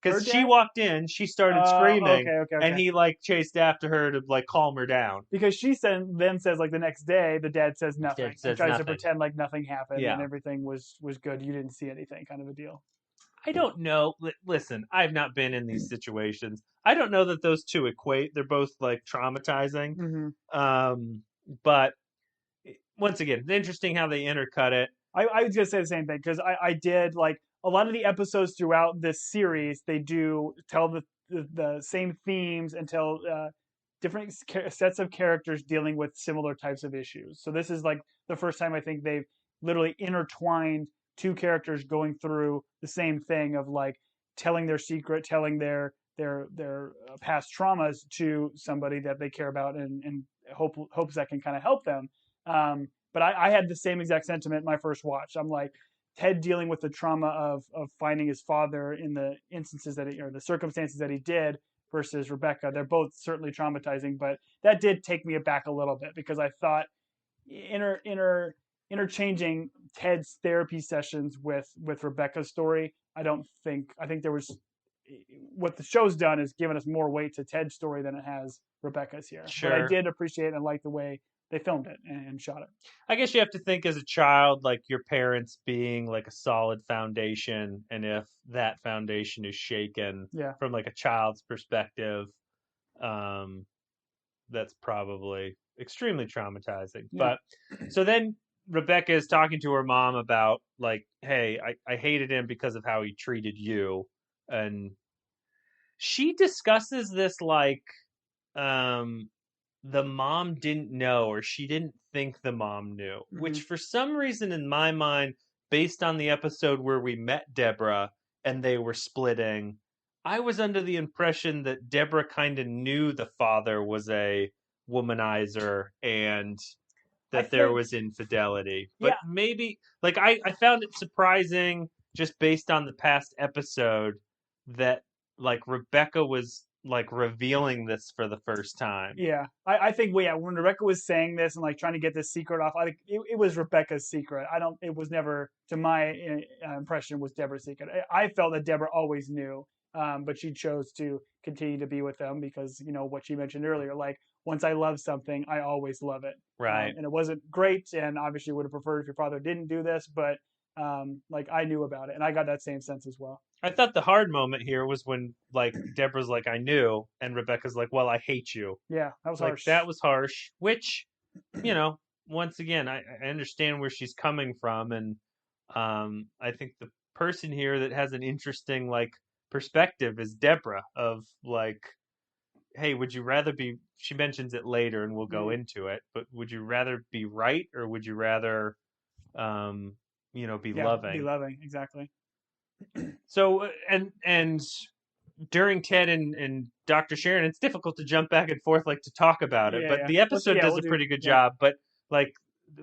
Because she walked in, she started screaming, okay. and he like chased after her to like calm her down. Because she then says like the next day, the dad says nothing. He tries to pretend like nothing happened and everything was good. You didn't see anything, kind of a deal. I don't know. Listen, I've not been in these situations. I don't know that those two equate. They're both like traumatizing. But once again, interesting how they intercut it. I was gonna say the same thing, because I did like a lot of the episodes throughout this series. They do tell the same themes and tell different sets of characters dealing with similar types of issues. So this is like the first time I think they've literally intertwined two characters going through the same thing of like telling their secret, telling their past traumas to somebody that they care about and hopes that can kind of help them. But I had the same exact sentiment my first watch. I'm like, Ted dealing with the trauma of finding his father in the instances or the circumstances that he did, versus Rebecca. They're both certainly traumatizing, but that did take me aback a little bit, because I thought interchanging Ted's therapy sessions with Rebecca's story, I think there was, what the show's done is given us more weight to Ted's story than it has Rebecca's here. Sure. But I did appreciate and like the way they filmed it and shot it. I guess you have to think as a child, like your parents being like a solid foundation, and if that foundation is shaken from like a child's perspective, that's probably extremely traumatizing. But so then Rebecca is talking to her mom about like, hey, I hated him because of how he treated you. And she discusses this like, the mom didn't know, or she didn't think the mom knew, which for some reason in my mind, based on the episode where we met Deborah and they were splitting, I was under the impression that Deborah kind of knew the father was a womanizer and that there was infidelity. But maybe, like, I found it surprising just based on the past episode that, like, Rebecca was, like, revealing this for the first time. Yeah, I think, well, yeah, when Rebecca was saying this and like trying to get this secret off, I think it was Rebecca's secret. It was never, to my impression, was Deborah's secret. I felt that Deborah always knew, but she chose to continue to be with them because, what she mentioned earlier, like, once I love something, I always love it. Right. And it wasn't great, and obviously would have preferred if your father didn't do this, but like, I knew about it, and I got that same sense as well. I thought the hard moment here was when, like, Deborah's like, I knew, and Rebecca's like, well, I hate you. Yeah, that was harsh. That was harsh, which, once again, I understand where she's coming from, and I think the person here that has an interesting, like, perspective is Deborah of, like, hey, would you rather be, she mentions it later and we'll go into it, but would you rather be right or would you rather, be loving? Be loving, exactly. So, and during Ted and Dr. Sharon, it's difficult to jump back and forth, like, to talk about it, but the episode does a pretty good job. But, like,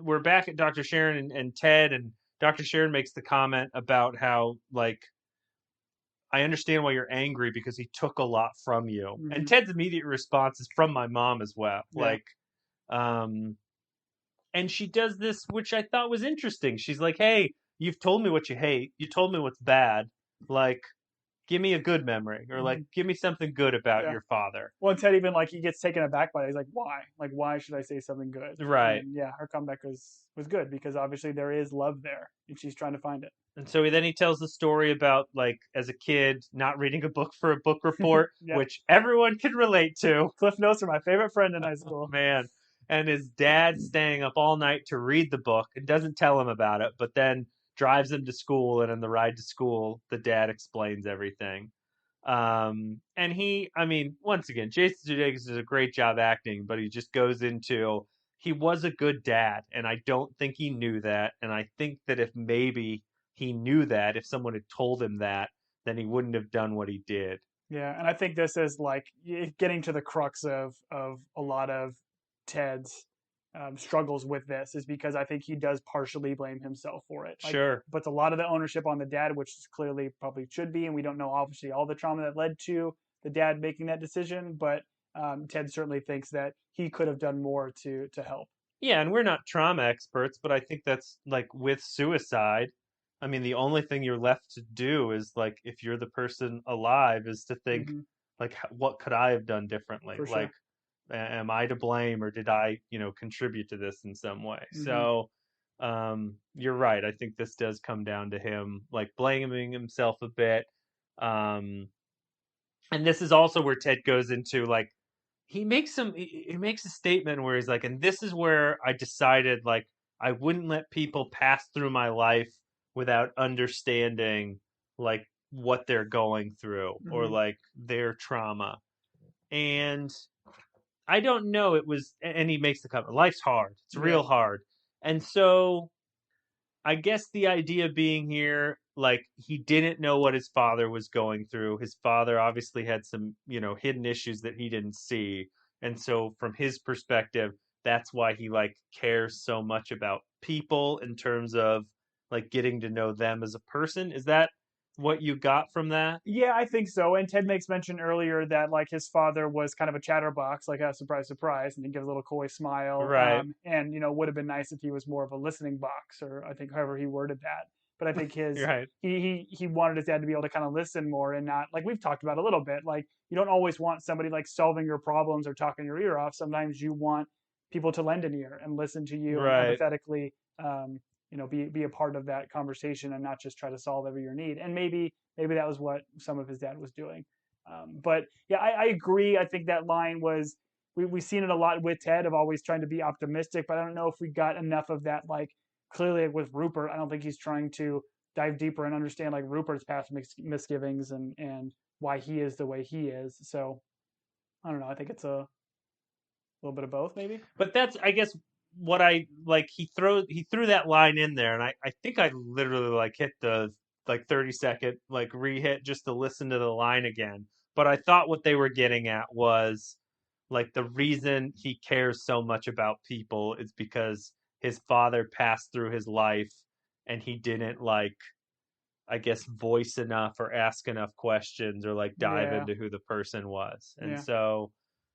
we're back at Dr. Sharon and Ted, and Dr. Sharon makes the comment about how, like, I understand why you're angry because he took a lot from you. Mm-hmm. And Ted's immediate response is from my mom as well. Yeah. Like, and she does this, which I thought was interesting. She's like, hey, you've told me what you hate. You told me what's bad. Like, give me a good memory, or like, give me something good about your father. Well, and Ted even, like, he gets taken aback by it. He's like, why? Like, why should I say something good? Right. And her comeback was good because obviously there is love there and she's trying to find it. And so he tells the story about, like, as a kid, not reading a book for a book report, which everyone can relate to. Cliff Notes are my favorite friend in high school. Man. And his dad staying up all night to read the book and doesn't tell him about it, but then drives him to school. And on the ride to school, the dad explains everything. And once again, Jason Sudeikis does a great job acting, but he just goes into, he was a good dad. And I don't think he knew that. And I think that if maybe he knew that, if someone had told him that, then he wouldn't have done what he did. Yeah, and I think this is, like, getting to the crux of a lot of Ted's struggles with this, is because I think he does partially blame himself for it. Like, sure. Puts a lot of the ownership on the dad, which clearly probably should be, and we don't know, obviously, all the trauma that led to the dad making that decision, but Ted certainly thinks that he could have done more to help. Yeah, and we're not trauma experts, but I think that's, like, with suicide, I mean, the only thing you're left to do is, like, if you're the person alive, is to think, like, what could I have done differently? For sure. Like, am I to blame, or did I, contribute to this in some way? So, you're right. I think this does come down to him, like, blaming himself a bit. And this is also where Ted goes into, like, he makes a statement where he's like, and this is where I decided, like, I wouldn't let people pass through my life without understanding, like, what they're going through or, like, their trauma. And I don't know, and he makes the comment, life's hard. It's real hard. And so I guess the idea being here, like, he didn't know what his father was going through. His father obviously had some, hidden issues that he didn't see. And so from his perspective, that's why he, like, cares so much about people in terms of, like, getting to know them as a person. Is that what you got from that? Yeah, I think so. And Ted makes mention earlier that, like, his father was kind of a chatterbox, like, surprise, surprise, and he gives a little coy smile. Right. And, would have been nice if he was more of a listening box, or I think however he worded that. But I think his right. he wanted his dad to be able to kind of listen more and not, like we've talked about a little bit, like, you don't always want somebody, like, solving your problems or talking your ear off. Sometimes you want people to lend an ear and listen to you and empathetically be a part of that conversation and not just try to solve every your need. And maybe that was what some of his dad was doing. But yeah, I agree. I think that line was, we've seen it a lot with Ted of always trying to be optimistic, but I don't know if we got enough of that. Like, clearly with Rupert, I don't think he's trying to dive deeper and understand, like, Rupert's past misgivings and why he is the way he is. So I don't know. I think it's little bit of both, maybe. But that's, I guess, what I like. He threw that line in there, and I think I literally like hit the like 30-second like re-hit just to listen to the line again. But I thought what they were getting at was like the reason he cares so much about people is because his father passed through his life and he didn't like, I guess, voice enough or ask enough questions or like dive Yeah. into who the person was. And Yeah. so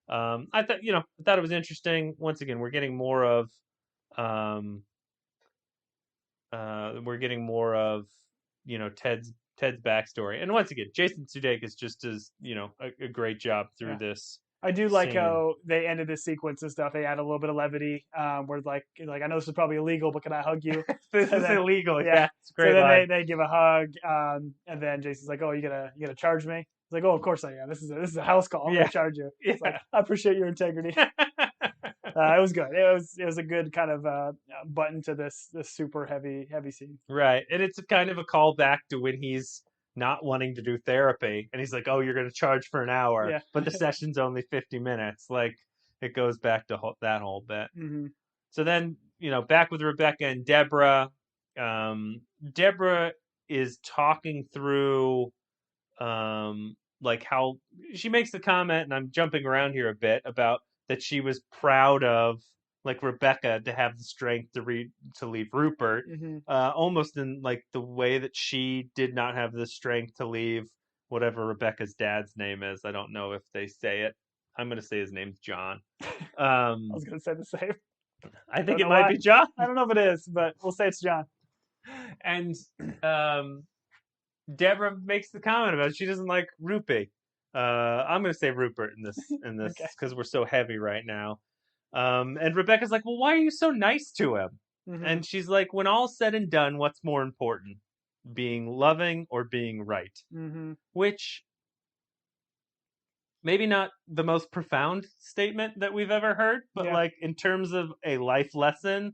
I thought, I thought it was interesting. Once again, we're getting more of um Ted's backstory. And once again, Jason Sudeikis just does, a great job through Yeah. this. I do like scene. how they ended this sequence and stuff. They add a little bit of levity, where like I know this is probably illegal, but can I hug you? This is then, illegal. Yeah, it's a So great then line. they give a hug, and then Jason's like, "Oh, you gonna charge me?" He's like, "Oh, of course I am. This is a house call. I'm Yeah. gonna charge you." It's like, I appreciate your integrity. It was good. It was a good kind of button to this super heavy scene. Right. And it's a kind of a callback to when he's not wanting to do therapy and he's like, "Oh, you're going to charge for an hour, Yeah. but the session's only 50 minutes." Like it goes back to that whole bit. Mm-hmm. So then, back with Rebecca and Deborah. Deborah is talking through like how she makes the comment, and I'm jumping around here a bit, about that she was proud of like Rebecca to have the strength to leave Rupert, Mm-hmm. almost in like the way that she did not have the strength to leave whatever Rebecca's dad's name is. I don't know if they say it. I'm going to say his name's John. I was gonna say the same. I think it might be John. I don't know if it is, but we'll say it's John. And Deborah makes the comment about she doesn't like Rupee. I'm going to say Rupert in this because we're so heavy right now. And Rebecca's like, "Well, why are you so nice to him?" Mm-hmm. And she's like, "When all's said and done, what's more important, being loving or being right?" Mm-hmm. Which maybe not the most profound statement that we've ever heard, but like in terms of a life lesson,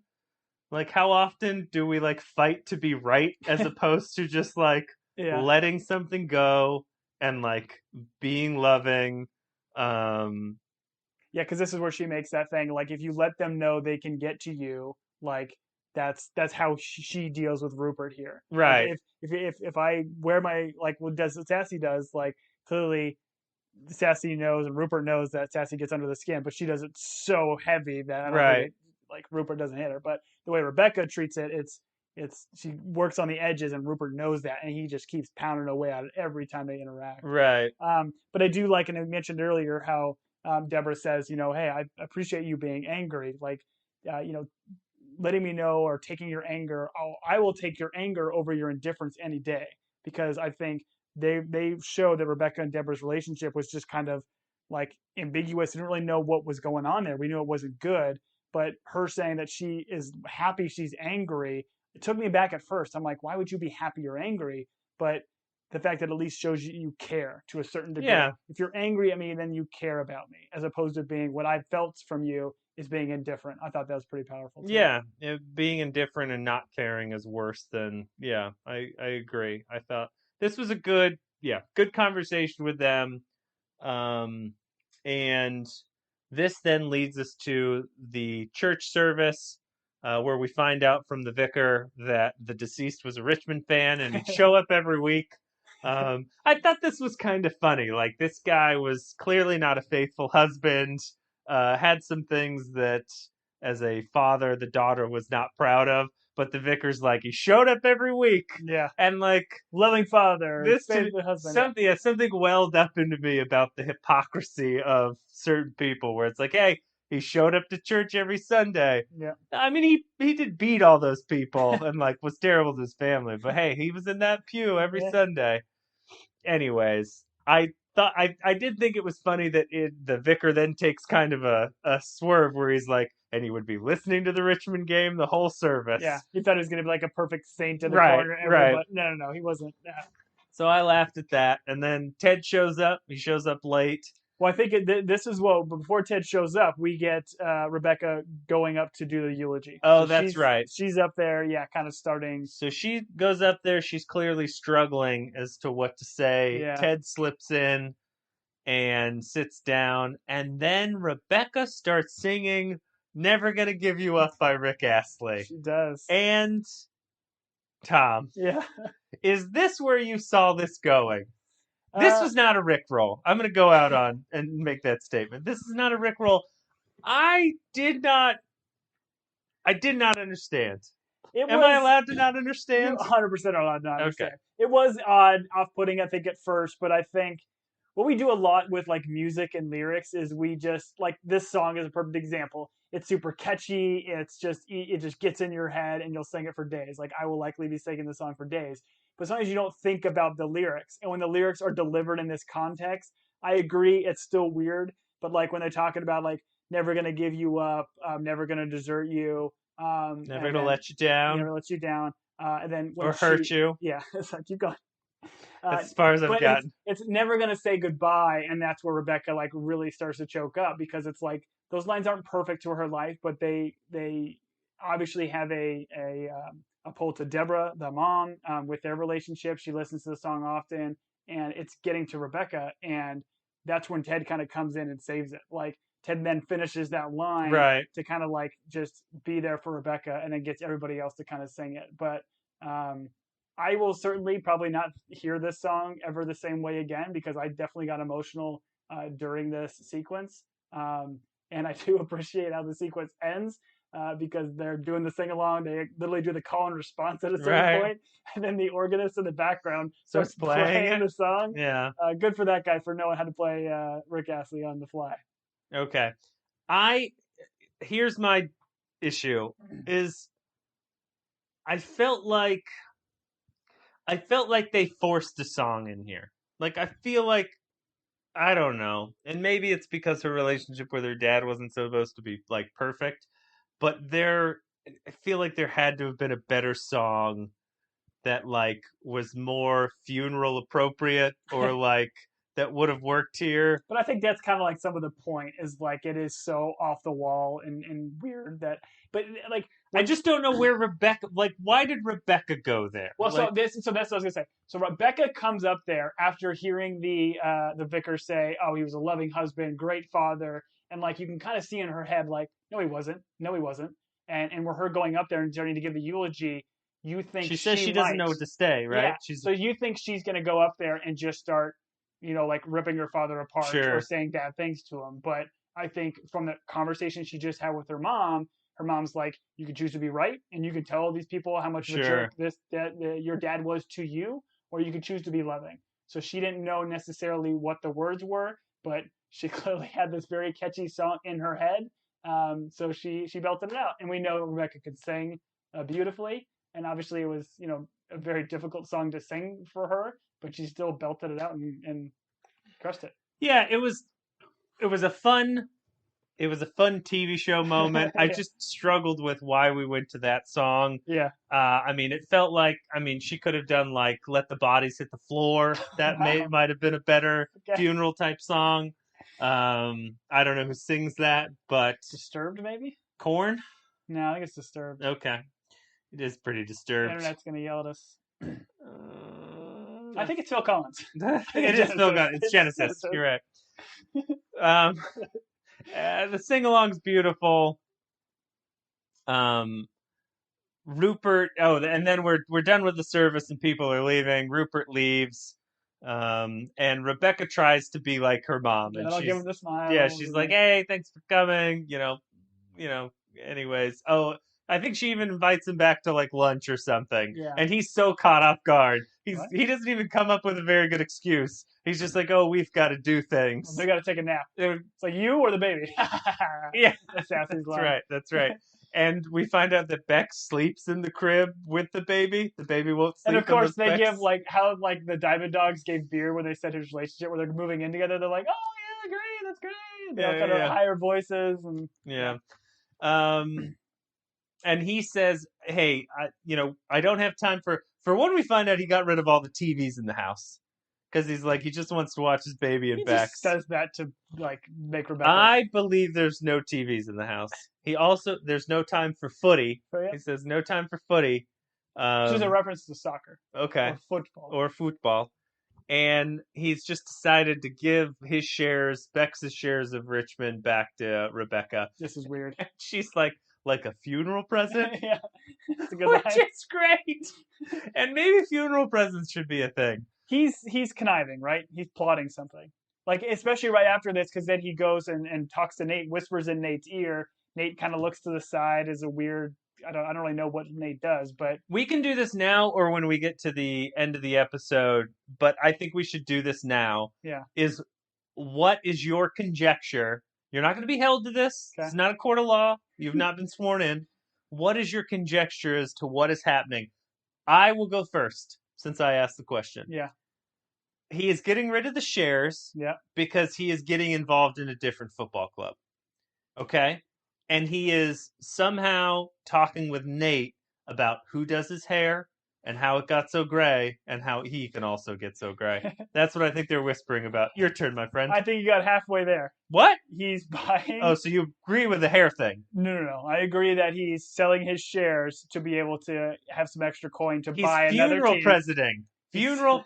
like how often do we like fight to be right as opposed to just like letting something go and like being loving. Because this is where she makes that thing, like, if you let them know they can get to you, like that's how she deals with Rupert here, right? Like, if I wear my, like what Sassy does, like clearly Sassy knows and Rupert knows that Sassy gets under the skin, but she does it so heavy that I don't think like Rupert doesn't hit her. But the way Rebecca treats it, it's she works on the edges, and Rupert knows that, and he just keeps pounding away at it every time they interact. Right. But I do like, and I mentioned earlier how Deborah says, hey, I appreciate you being angry, like, letting me know or taking your anger. I will take your anger over your indifference any day, because I think they show that Rebecca and Deborah's relationship was just kind of like ambiguous. Didn't really know what was going on there. We knew it wasn't good, but her saying that she is happy she's angry, it took me back at first. I'm like, why would you be happy or angry? But the fact that at least shows you care to a certain degree. Yeah. If you're angry at me, then you care about me, as opposed to being, what I felt from you is being indifferent. I thought that was pretty powerful too. Yeah, being indifferent and not caring is worse than, I agree. I thought this was a good conversation with them. And this then leads us to the church service, where we find out from the vicar that the deceased was a Richmond fan and he'd show up every week. I thought this was kind of funny. Like, this guy was clearly not a faithful husband, had some things that, as a father, the daughter was not proud of. But the vicar's like, he showed up every week. Yeah. And like, loving father, this faithful husband. Something welled up into me about the hypocrisy of certain people, where it's like, hey, he showed up to church every Sunday. Yeah. I mean, he did beat all those people and like was terrible to his family, but hey, he was in that pew every Sunday. Anyways, I thought I did think it was funny that the vicar then takes kind of a swerve where he's like, and he would be listening to the Richmond game the whole service. Yeah, he thought he was going to be like a perfect saint in the corner. Right. But no, he wasn't. So I laughed at that. And then Ted shows up. He shows up late. Well, I think this is before Ted shows up, we get Rebecca going up to do the eulogy. Oh, so that's right. She's up there, kind of starting. So she goes up there. She's clearly struggling as to what to say. Yeah. Ted slips in. and sits down, and then Rebecca starts singing "Never Gonna Give You Up" by Rick Astley. She does. And Tom, yeah, is this where you saw this going? This was not a Rickroll. I'm going to go out on and make that statement. This is not a Rickroll. I did not understand. Am I allowed to not understand? You 100% are allowed to not understand. It was odd, off-putting, I think, at first, but I think what we do a lot with like music and lyrics is we just like this song is a perfect example. It's super catchy. It just gets in your head and you'll sing it for days. Like I will likely be singing the song for days. But sometimes you don't think about the lyrics, and when the lyrics are delivered in this context, I agree it's still weird. But like when they're talking about like never gonna give you up, never gonna desert you, never gonna let you down, never let you down, and then when hurt you. Yeah, it's like keep going. That's as far as I've gotten. It's never gonna say goodbye, and that's where Rebecca like really starts to choke up because it's like those lines aren't perfect to her life, but they obviously have a pull to Deborah, the mom, with their relationship. She listens to the song often, and it's getting to Rebecca, and that's when Ted kind of comes in and saves it. Like Ted then finishes that line to kind of like just be there for Rebecca, and then gets everybody else to kind of sing it. But I will certainly probably not hear this song ever the same way again because I definitely got emotional during this sequence. And I do appreciate how the sequence ends because they're doing the sing along. They literally do the call and response at a certain point, and then the organist in the background starts playing the song. Yeah, good for that guy for knowing how to play Rick Astley on the fly. Okay, here's my issue is I felt like they forced a song in here. Like I feel like I don't know, and maybe it's because her relationship with her dad wasn't supposed to be like perfect, but I feel like there had to have been a better song that like was more funeral appropriate or like that would have worked here. But I think that's kind of like some of the point is like it is so off the wall and weird that. But like I just don't know where Rebecca. Like, why did Rebecca go there? Well, like, so that's what I was gonna say. So Rebecca comes up there after hearing the vicar say, "Oh, he was a loving husband, great father," and like you can kind of see in her head, like, "No, he wasn't. No, he wasn't." And we're her going up there and starting to give the eulogy. You think she says she doesn't know what to say, right? Yeah. So you think she's gonna go up there and just start, like ripping her father apart or saying bad things to him. But I think from the conversation she just had with her mom's like, you can choose to be right, and you can tell these people how much of a jerk your dad was to you, or you can choose to be loving. So she didn't know necessarily what the words were, but she clearly had this very catchy song in her head. So she belted it out, and we know Rebecca could sing beautifully, and obviously it was a very difficult song to sing for her, but she still belted it out and crushed it. Yeah, it was a fun TV show moment. I just struggled with why we went to that song. Yeah. I mean, it felt like, she could have done like "Let the Bodies Hit the Floor." That might have been a better funeral type song. I don't know who sings that, but Disturbed maybe? Korn? No, I think it's Disturbed. Okay. It is pretty disturbed. The internet's going to yell at us. I think it's Phil Collins. It is Phil Collins. It's Genesis. You're right. The sing-along's beautiful. Rupert. Oh, and then we're done with the service and people are leaving. Rupert leaves, and Rebecca tries to be like her mom, and she's give him the smile. Yeah, she's like, "Hey, thanks for coming." Anyways, I think she even invites him back to like lunch or something. Yeah. And he's so caught off guard. He doesn't even come up with a very good excuse. He's just like, "Oh, we've got to do things. Well, they got to take a nap." It's like you or the baby. Yeah, that's right. And we find out that Bex sleeps in the crib with the baby. The baby won't sleep. And of course, they give like how like the Diamond Dogs gave beer when they said his relationship, where they're moving in together. They're like, "Oh yeah, great, that's great." They all kind of higher voices and and he says, "Hey, I don't have time for one." We find out he got rid of all the TVs in the house because he's like he just wants to watch his baby and Bex. Just does that to like make Rebecca. I believe there's no TVs in the house. He also there's no time for footy. He says no time for footy. Which is a reference to soccer. Okay. Or football. and he's just decided to give his shares, Bex's shares of Richmond, back to Rebecca. This is weird. And she's like a funeral present? Yeah, that's a good Which line. is great. And maybe funeral presents should be a thing. He's conniving, right? He's plotting something. Like, especially right after this, because then he goes and talks to Nate, whispers in Nate's ear. Nate kind of looks to the side as a weird, I don't really know what Nate does, but we can do this now or when we get to the end of the episode, but I think we should do this now. Yeah. What is your conjecture? You're not going to be held to this. Okay. It's not a court of law. You've not been sworn in. What is your conjecture as to what is happening? I will go first since I asked the question. Yeah. He is getting rid of the shares because he is getting involved in a different football club. Okay? And he is somehow talking with Nate about who does his hair and how it got so gray and how he can also get so gray. That's what I think they're whispering about. Your turn, my friend. I think you got halfway there. What? He's buying... Oh, so you agree with the hair thing? No. I agree that he's selling his shares to be able to have some extra coin to buy another team. Funeral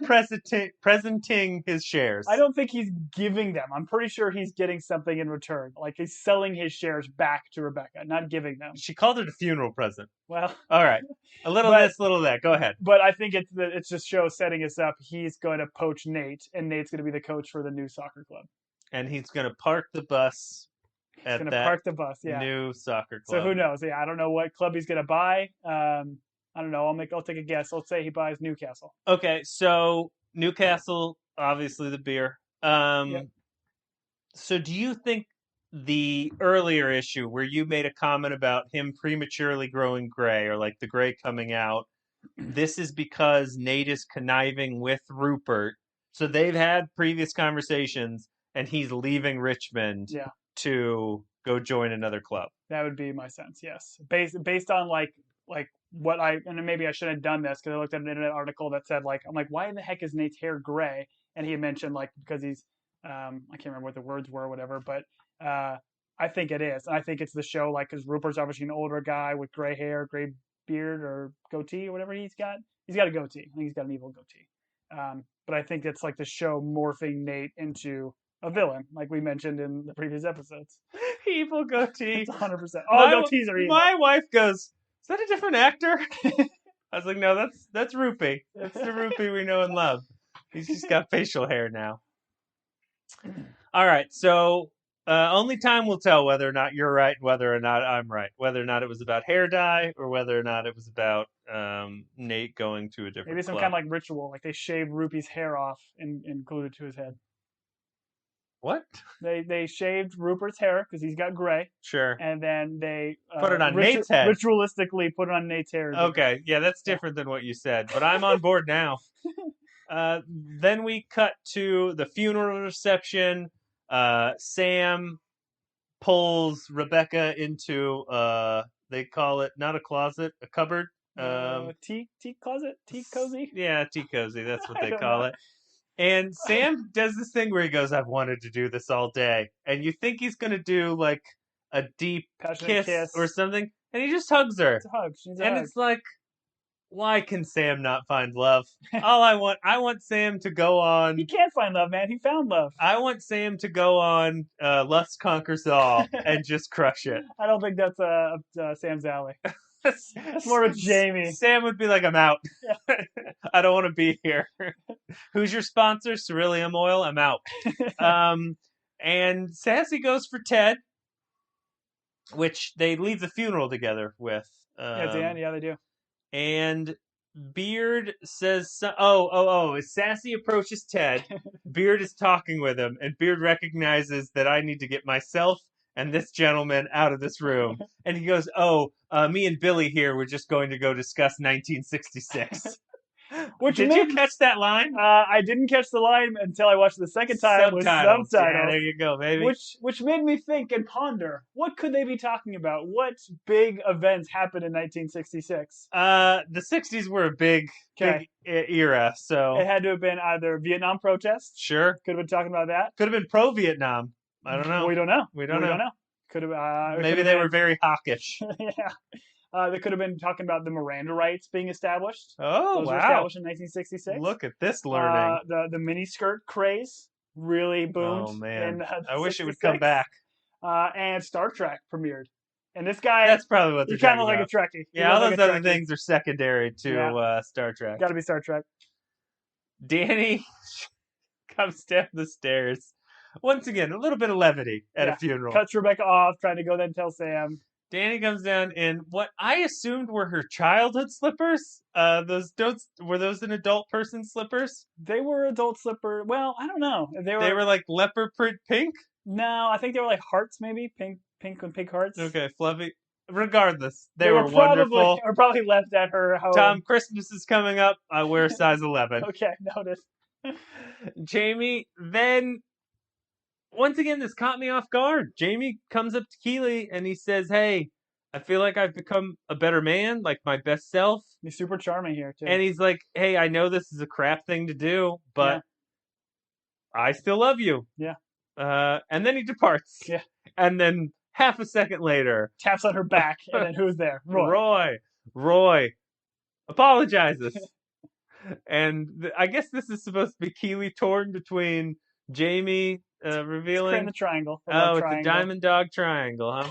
presenting his shares. I don't think he's giving them. I'm pretty sure he's getting something in return. Like, he's selling his shares back to Rebecca, not giving them. She called it a funeral present. Well, all right. A little this, little that. Go ahead. But I think it's just show setting us up. He's going to poach Nate, and Nate's going to be the coach for the new soccer club. And he's going to park the bus at that new soccer club. So who knows? Yeah, I don't know what club he's going to buy. I don't know. I'll take a guess. Let's say he buys Newcastle. Okay, so Newcastle, obviously the beer. So do you think the earlier issue where you made a comment about him prematurely growing gray or like the gray coming out, this is because Nate is conniving with Rupert. So they've had previous conversations and he's leaving Richmond to go join another club. That would be my sense, yes. Based on like what and maybe I shouldn't have done this because I looked at an internet article that said I'm like, why in the heck is Nate's hair gray? And he had mentioned because he's I can't remember what the words were or whatever, but I think it is. And I think it's the show because Rupert's obviously an older guy with gray hair, gray beard or goatee or whatever he's got. He's got a goatee. I think he's got an evil goatee. But I think it's like the show morphing Nate into a villain, like we mentioned in the previous episodes. Evil goatee. It's 100%. All goatees are evil. My wife goes, is that a different actor? I was like, no, that's Rupee. That's the Rupee we know and love. He's just got facial hair now. All right, so only time will tell whether or not you're right, whether or not I'm right, whether or not it was about hair dye or whether or not it was about Nate going to a different Maybe some club. kind of like ritual, like they shaved Rupee's hair off and glued it to his head. What? They shaved Rupert's hair because he's got gray. Sure. And then they put it on Nate's head. Ritualistically put it on Nate's hair. Okay, yeah, that's different than what you said, but I'm on board now. Then we cut to the funeral reception. Sam pulls Rebecca into they call it not a closet, a cupboard. Tea closet, tea cozy. Yeah, tea cozy. That's what they call it. And Sam does this thing where he goes, "I've wanted to do this all day," and you think he's gonna do like a deep kiss or something, and he just hugs her. It's a hug. It's like, why can Sam not find love? I want Sam to go on. He can't find love, man. He found love. I want Sam to go on Lust Conquers All and just crush it. I don't think that's Sam's alley. That's more of Jamie. Sam would be like, I'm out. Yeah. I don't want to be here. Who's your sponsor? Ceruleum Oil? I'm out. And Sassy goes for Ted, which they leave the funeral together with. At the end, yeah, they do. And Beard says, as Sassy approaches Ted, Beard is talking with him, and Beard recognizes that I need to get myself and this gentleman out of this room. And he goes, me and Billy here were just going to go discuss 1966. Did you catch that line? I didn't catch the line until I watched it the second time with subtitles. Yeah, there you go, baby. Which made me think and ponder, what could they be talking about? What big events happened in 1966? The 60s were a big era, so... It had to have been either Vietnam protests. Sure. Could have been talking about that. Could have been pro-Vietnam. I don't know. We don't know. We don't know. Could have. Maybe they were very hawkish. Yeah. They could have been talking about the Miranda rights being established. Oh, Those wow. were established in 1966. Look at this learning. The miniskirt craze really boomed. Oh, man. I wish it would 66. come back. And Star Trek premiered. And this guy, that's probably what they're kind of talking like about. a Trekkie. Yeah, all those other things are secondary to Star Trek. Got to be Star Trek. Danny comes down the stairs. Once again, a little bit of levity at a funeral. Cuts Rebecca off, trying to go then tell Sam. Danny comes down in what I assumed were her childhood slippers. Were those an adult person's slippers? They were adult slipper. Well, I don't know. They were like leopard print pink? No, I think they were like hearts, maybe pink with pink hearts. Okay, fluffy. Regardless, they were wonderful. Or probably left at her home. Tom, Christmas is coming up. I wear size 11. Okay, noted. Jamie then. Once again, this caught me off guard. Jamie comes up to Keeley and he says, "Hey, I feel like I've become a better man, like my best self." He's super charming here, too. And he's like, "Hey, I know this is a crap thing to do, but I still love you." Yeah. And then he departs. Yeah. And then half a second later, taps on her back, and then who's there? Roy apologizes. And I guess this is supposed to be Keeley torn between Jamie revealing it's the triangle. It's a diamond dog triangle, huh?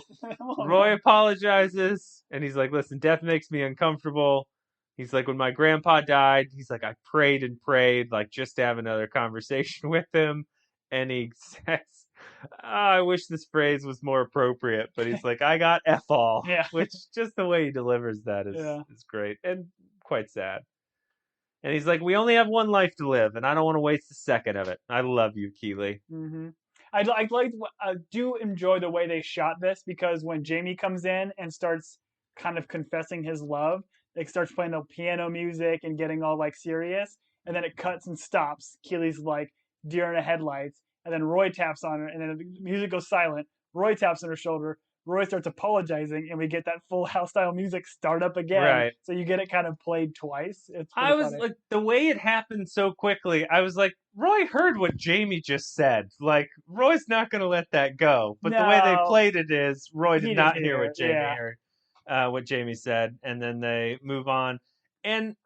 Roy apologizes, and he's like, "Listen, death makes me uncomfortable." He's like, "When my grandpa died, he's like, I prayed and prayed, like, just to have another conversation with him." And he says, I wish this phrase was more appropriate, but he's like, "I got F all." Yeah. Which, just the way he delivers that is great and quite sad. And he's like, "We only have one life to live, and I don't want to waste a second of it. I love you, Keeley." Mm-hmm. I do enjoy the way they shot this, because when Jamie comes in and starts kind of confessing his love, it starts playing the piano music and getting all like serious, and then it cuts and stops. Keeley's like deer in the headlights, and then Roy taps on her, and then the music goes silent. Roy taps on her shoulder. Roy starts apologizing, and we get that Full House style music start up again. Right. So you get it kind of played twice. I was funny. like, the way it happened so quickly, I was like, Roy heard what Jamie just said. Like, Roy's not going to let that go. But the way they played it is, Roy did not hear what Jamie heard, what Jamie said, and then they move on. And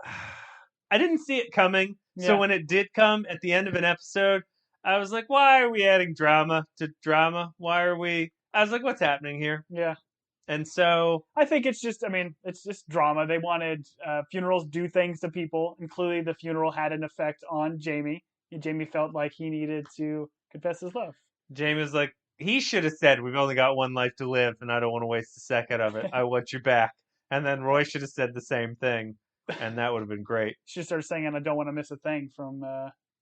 I didn't see it coming. So when it did come at the end of an episode, I was like, why are we adding drama to drama? Why are we... I was like, what's happening here? Yeah. And so... I think it's just drama. They wanted funerals do things to people, and clearly the funeral had an effect on Jamie. And Jamie felt like he needed to confess his love. Jamie was like, he should have said, "We've only got one life to live, and I don't want to waste a second of it. I want you back." And then Roy should have said the same thing, and that would have been great. She started singing "I Don't Want to Miss a Thing" from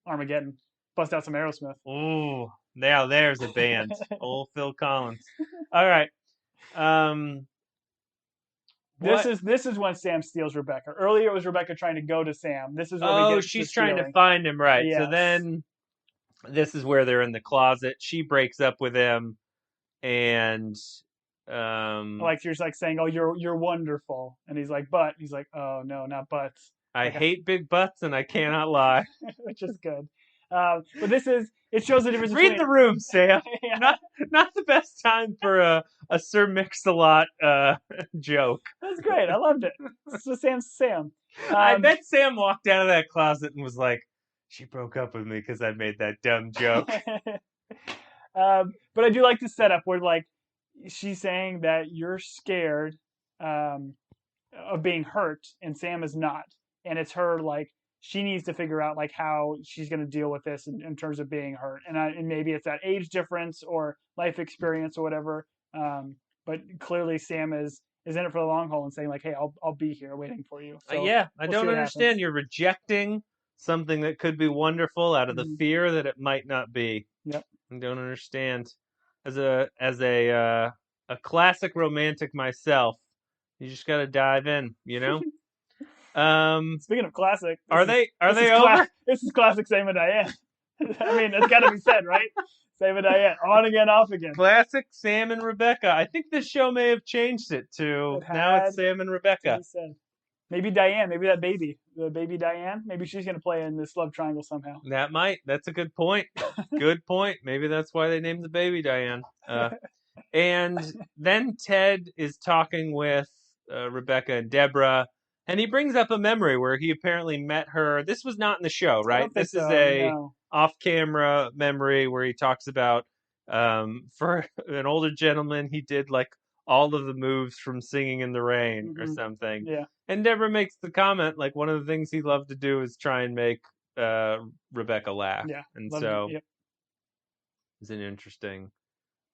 Armageddon. Bust out some Aerosmith. Ooh, now there's a band. Old Phil Collins. All right. This is when Sam steals Rebecca. Earlier it was Rebecca trying to go to Sam. This is where we get she's trying to find him, right? Yes. So then this is where they're in the closet. She breaks up with him, and she's like saying, "Oh, you're wonderful," and he's like, "But," he's like, "Oh no, not butts." I hate big butts, and I cannot lie. Which is good. But it shows the difference. Read the room, Sam. Not the best time for a Sir Mix-a-Lot joke. That's great. I loved it. So Sam. I bet Sam walked out of that closet and was like, "She broke up with me because I made that dumb joke." But I do like the setup where like she's saying that you're scared of being hurt, and Sam is not, and it's her like. She needs to figure out like how she's going to deal with this in terms of being hurt, and maybe it's that age difference or life experience or whatever. But clearly Sam is in it for the long haul and saying like, "Hey, I'll be here waiting for you." So I don't understand. You're rejecting something that could be wonderful out of the fear that it might not be. Yep, I don't understand. As a classic romantic myself, you just got to dive in, you know. Speaking of classic, are they over? This is classic Sam and Diane. I mean, it's got to be said, right? Sam and Diane, on again, off again. Classic Sam and Rebecca. I think this show may have changed it to now it's Sam and Rebecca. Maybe Diane, maybe the baby Diane. Maybe she's going to play in this love triangle somehow. That's a good point. Good point. Maybe that's why they named the baby Diane. And then Ted is talking with Rebecca and Deborah. And he brings up a memory where he apparently met her. This was not in the show, right? This is a off-camera memory where he talks about for an older gentleman, he did like all of the moves from Singing in the Rain or something. Yeah. And Deborah makes the comment, like, one of the things he loved to do is try and make Rebecca laugh. Yeah. And so it's an interesting.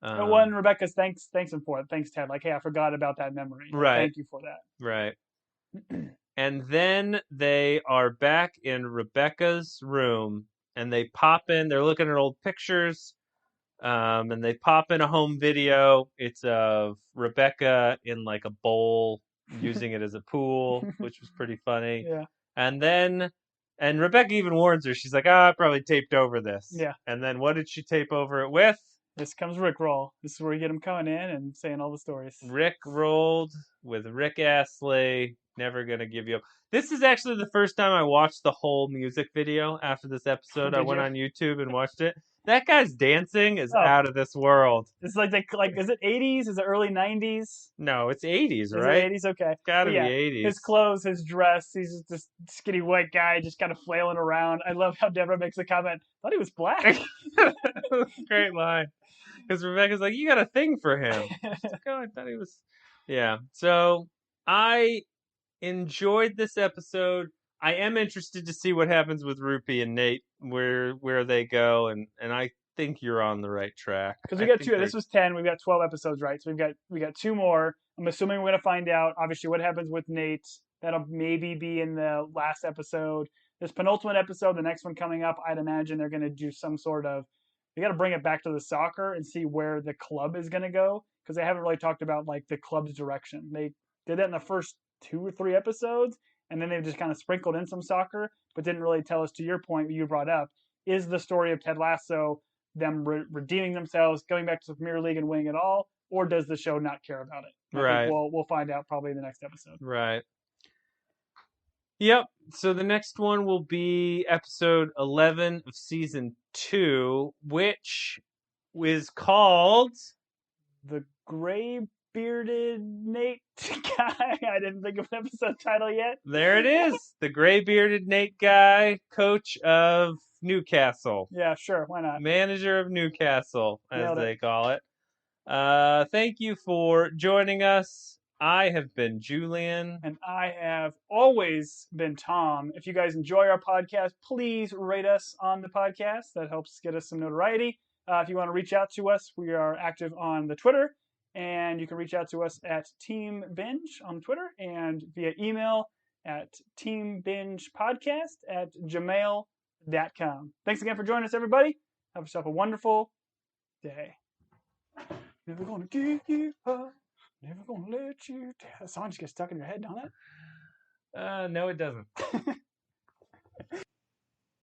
One, Rebecca's thanks him for it. Thanks, Ted. Like, hey, I forgot about that memory. Right. Thank you for that. Right. And then they are back in Rebecca's room, and they pop in. They're looking at old pictures, and they pop in a home video. It's of Rebecca in like a bowl, using it as a pool, which was pretty funny. Yeah. And Rebecca even warns her. She's like, I probably taped over this. Yeah. And then what did she tape over it with? This comes Rickroll. This is where you get him coming in and saying all the stories. Rick rolled with Rick Astley. Never gonna give you up. This is actually the first time I watched the whole music video after this episode. I went on YouTube and watched it. That guy's dancing is out of this world. It's like is it 80s? Is it early 90s? No, it's 80s, right? Is it 80s? Okay. It's gotta be 80s. His clothes, his dress, he's just this skinny white guy just kind of flailing around. I love how Deborah makes a comment. I thought he was black. Great line. Because Rebecca's like, you got a thing for him. Like, oh, I thought he was. Yeah. So I enjoyed this episode. I am interested to see what happens with Rupi and Nate, where they go, and I think you're on the right track. Because we got two. This was 10. We've got 12 episodes, right? So we got two more. I'm assuming we're gonna find out obviously what happens with Nate. That'll maybe be in the last episode. This penultimate episode, the next one coming up, I'd imagine they're gonna do some sort of. We got to bring it back to the soccer and see where the club is gonna go, because they haven't really talked about like the club's direction. They did that in the first 2 or 3 episodes, and then they've just kind of sprinkled in some soccer, but didn't really tell us, to your point you brought up, is the story of Ted Lasso them redeeming themselves, going back to the Premier League and winning it all, or does the show not care about it? I think we'll find out probably in the next episode. Right. Yep. So the next one will be episode 11 of season 2, which is called The Gray-Bearded Nate Guy. I didn't think of an episode title yet. There it is. The Gray-Bearded Nate Guy, coach of Newcastle. Yeah, sure. Why not? Manager of Newcastle, as they call it. Thank you for joining us. I have been Julian. And I have always been Tom. If you guys enjoy our podcast, please rate us on the podcast. That helps get us some notoriety. If you want to reach out to us, we are active on the Twitter. And you can reach out to us at Team Binge on Twitter and via email at teambingepodcast@gmail.com. Thanks again for joining us, everybody. Have yourself a wonderful day. Never gonna give you up. Never gonna let you down. That song just gets stuck in your head, don't it? No, it doesn't.